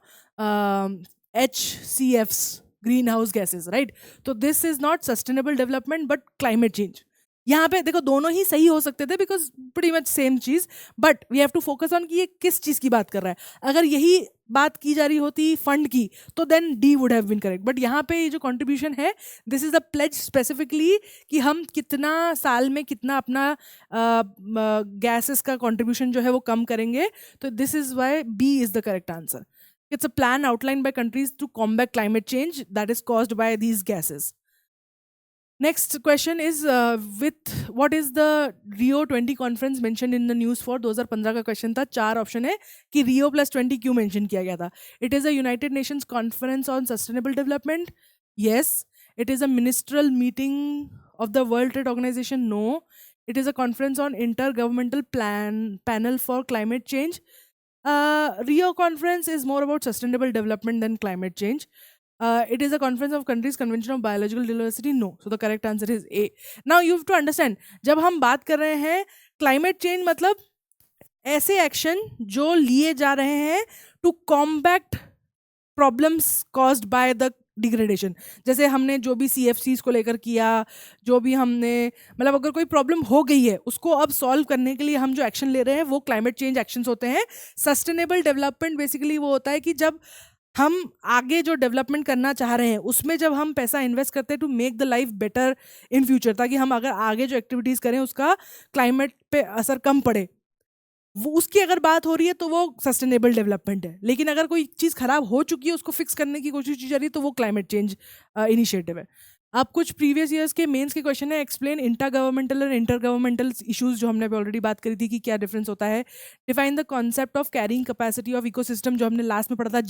HCFs, greenhouse gases, right? तो this is not sustainable development but climate change. यहाँ पे देखो दोनों ही सही हो सकते थे बिकॉज प्रीटी मच सेम चीज, but we have to focus on कि ये किस चीज की बात कर रहा है. अगर यही बात की जा रही होती फंड की तो then they would have been correct, but यहाँ पे ये जो कंट्रीब्यूशन है this is the pledge specifically कि हम कितना साल में कितना अपना गैसेस का कंट्रीब्यूशन जो है वो कम करेंगे. तो this is why B is the correct answer. It's a plan outlined by countries to combat climate change that is caused by these gases. Next question is with what is the Rio 20 conference mentioned in the news for? 2015 का क्वेश्चन था. 4 ऑप्शन है कि Rio + 20 क्यों मेंशन किया गया था. It is a United Nations conference on sustainable development. Yes. It is a ministerial meeting of the World Trade Organization. No. It is a conference on intergovernmental panel for climate change. Rio conference is more about sustainable development than climate change. It is a conference of countries convention of biological diversity. No. So the correct answer is A. Now you have to understand, जब हम बात कर रहे हैं climate change मतलब ऐसे एक्शन जो लिए जा रहे हैं to combat problems caused by the degradation. जैसे हमने जो भी CFCs को लेकर किया, जो भी हमने मतलब अगर कोई प्रॉब्लम हो गई है उसको अब सॉल्व करने के लिए हम जो एक्शन ले रहे हैं वो क्लाइमेट चेंज एक्शंस होते हैं. सस्टेनेबल डेवलपमेंट बेसिकली वो होता है कि जब हम आगे जो डेवलपमेंट करना चाह रहे हैं उसमें जब हम पैसा इन्वेस्ट करते हैं to make the life better in future, ताकि हम अगर आगे जो एक्टिविटीज़ करें उसका क्लाइमेट पे असर कम पड़े, वो उसकी अगर बात हो रही है तो वो सस्टेनेबल डेवलपमेंट है. लेकिन अगर कोई चीज़ खराब हो चुकी है उसको फिक्स करने की कोशिश की जा रही है तो वो क्लाइमेट चेंज इनिशिएटिव है. अब कुछ प्रीवियस ईयर्स के मेंस के क्वेश्चन है. एक्सप्लेन इंटर गवर्नमेंटल और इंटर गवर्नमेंटल इशूज़, जो हमने ऑलरेडी बात करी थी कि क्या डिफरेंस होता है. Define the concept of carrying capacity of ecosystem, जो हमने लास्ट में पढ़ा था,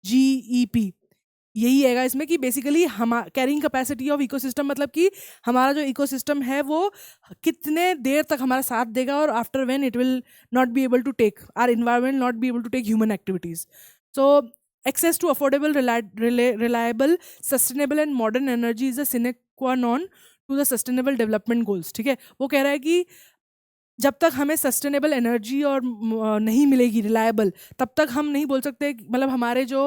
GEP. यही है इसमें कि बेसिकली हम कैरिंग कैपेसिटी ऑफ इकोसिस्टम मतलब कि हमारा जो इकोसिस्टम है वो कितने देर तक हमारा साथ देगा और after when it will not be able to take our environment, not be able to take human activities. So access to affordable, reliable, sustainable and modern energy is a sine qua non to the sustainable development goals. ठीक है, वो कह रहा है कि जब तक हमें सस्टेनेबल एनर्जी और नहीं मिलेगी रिलायबल, तब तक हम नहीं बोल सकते मतलब हमारे जो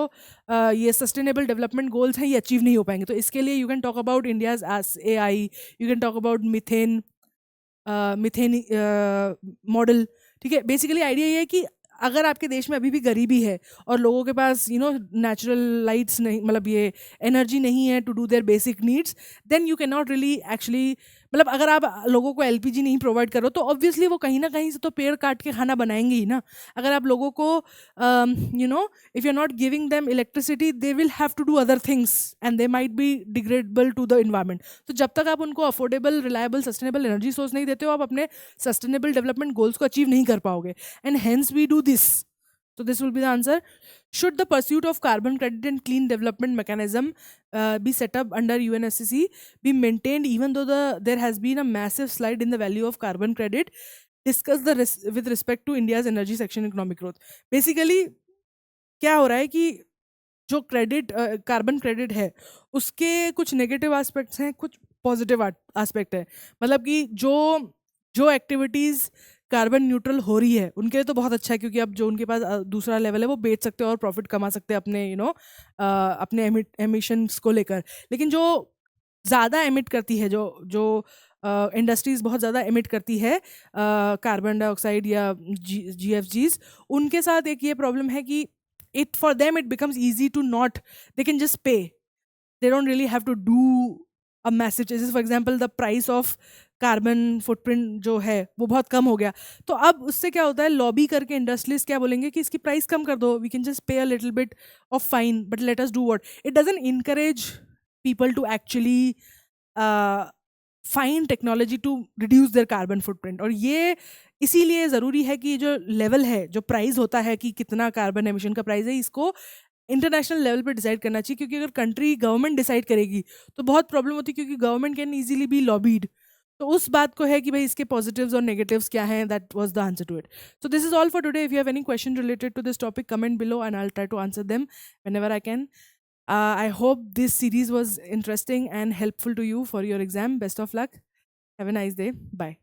ये सस्टेनेबल डेवलपमेंट गोल्स हैं ये अचीव नहीं हो पाएंगे. तो इसके लिए you can talk about India's AI, you can talk about methane model. ठीक है, बेसिकली आइडिया ये है कि अगर आपके देश में अभी भी गरीबी है और लोगों के पास नेचुरल लाइट्स नहीं, मतलब ये एनर्जी नहीं है to do their basic needs, then you can not really actually मतलब अगर आप लोगों को LPG नहीं प्रोवाइड करो तो ऑब्वियसली वो कहीं ना कहीं से तो पेड़ काट के खाना बनाएंगे ही ना. अगर आप लोगों को if you are not giving them electricity they will have to do other things and they might be degradable to the environment. तो जब तक आप उनको affordable, reliable, sustainable energy source नहीं देते हो आप अपने सस्टेनेबल डेवलपमेंट गोल्स को अचीव नहीं कर पाओगे. And hence we do this. So this will be the answer. Should the pursuit of carbon credit and clean development mechanism be set up under UNFCCC be maintained even though there has been a massive slide in the value of carbon credit? Discuss with respect to India's energy section economic growth. Basically क्या हो रहा है कि जो क्रेडिट कार्बन क्रेडिट है उसके कुछ नेगेटिव एस्पेक्ट्स हैं, कुछ पॉजिटिव एस्पेक्ट है. मतलब कि जो एक्टिविटीज़ कार्बन न्यूट्रल हो रही है उनके लिए तो बहुत अच्छा है, क्योंकि अब जो उनके पास दूसरा लेवल है वो बेच सकते हैं और प्रॉफिट कमा सकते हैं अपने अपने एमिशंस को लेकर. लेकिन जो ज़्यादा एमिट करती है, जो इंडस्ट्रीज़ बहुत ज़्यादा एमिट करती है कार्बन डाइऑक्साइड या GFGs, उनके साथ एक ये प्रॉब्लम है कि for them it becomes easy to not, they can just pay, they don't really have to do a massive changes. For example, the price of carbon footprint जो है वो बहुत कम हो गया. तो अब उससे क्या होता है, लॉबी करके इंडस्ट्रियलिस्ट क्या बोलेंगे कि इसकी प्राइस कम कर दो, we can just pay a little bit of fine but let us do what. It doesn't encourage people to actually find technology to reduce their carbon footprint. और ये इसीलिए ज़रूरी है कि जो लेवल है, जो प्राइस होता है कि कितना कार्बन एमिशन का प्राइस है, इसको इंटरनेशनल लेवल पे डिसाइड करना चाहिए, क्योंकि अगर कंट्री गवर्नमेंट डिसाइड करेगी तो बहुत प्रॉब्लम होती है, क्योंकि गवर्नमेंट कैन इजीली बी लॉबीड. तो उस बात को है कि भाई इसके पॉजिटिव्स और नेगेटिव्स क्या हैं. That was the answer to it. So this is all for today. If you have any question related to this topic, comment below and I will try to answer them whenever I can. I hope this series was interesting and helpful to you for your exam. Best of luck. Have a nice day. Bye.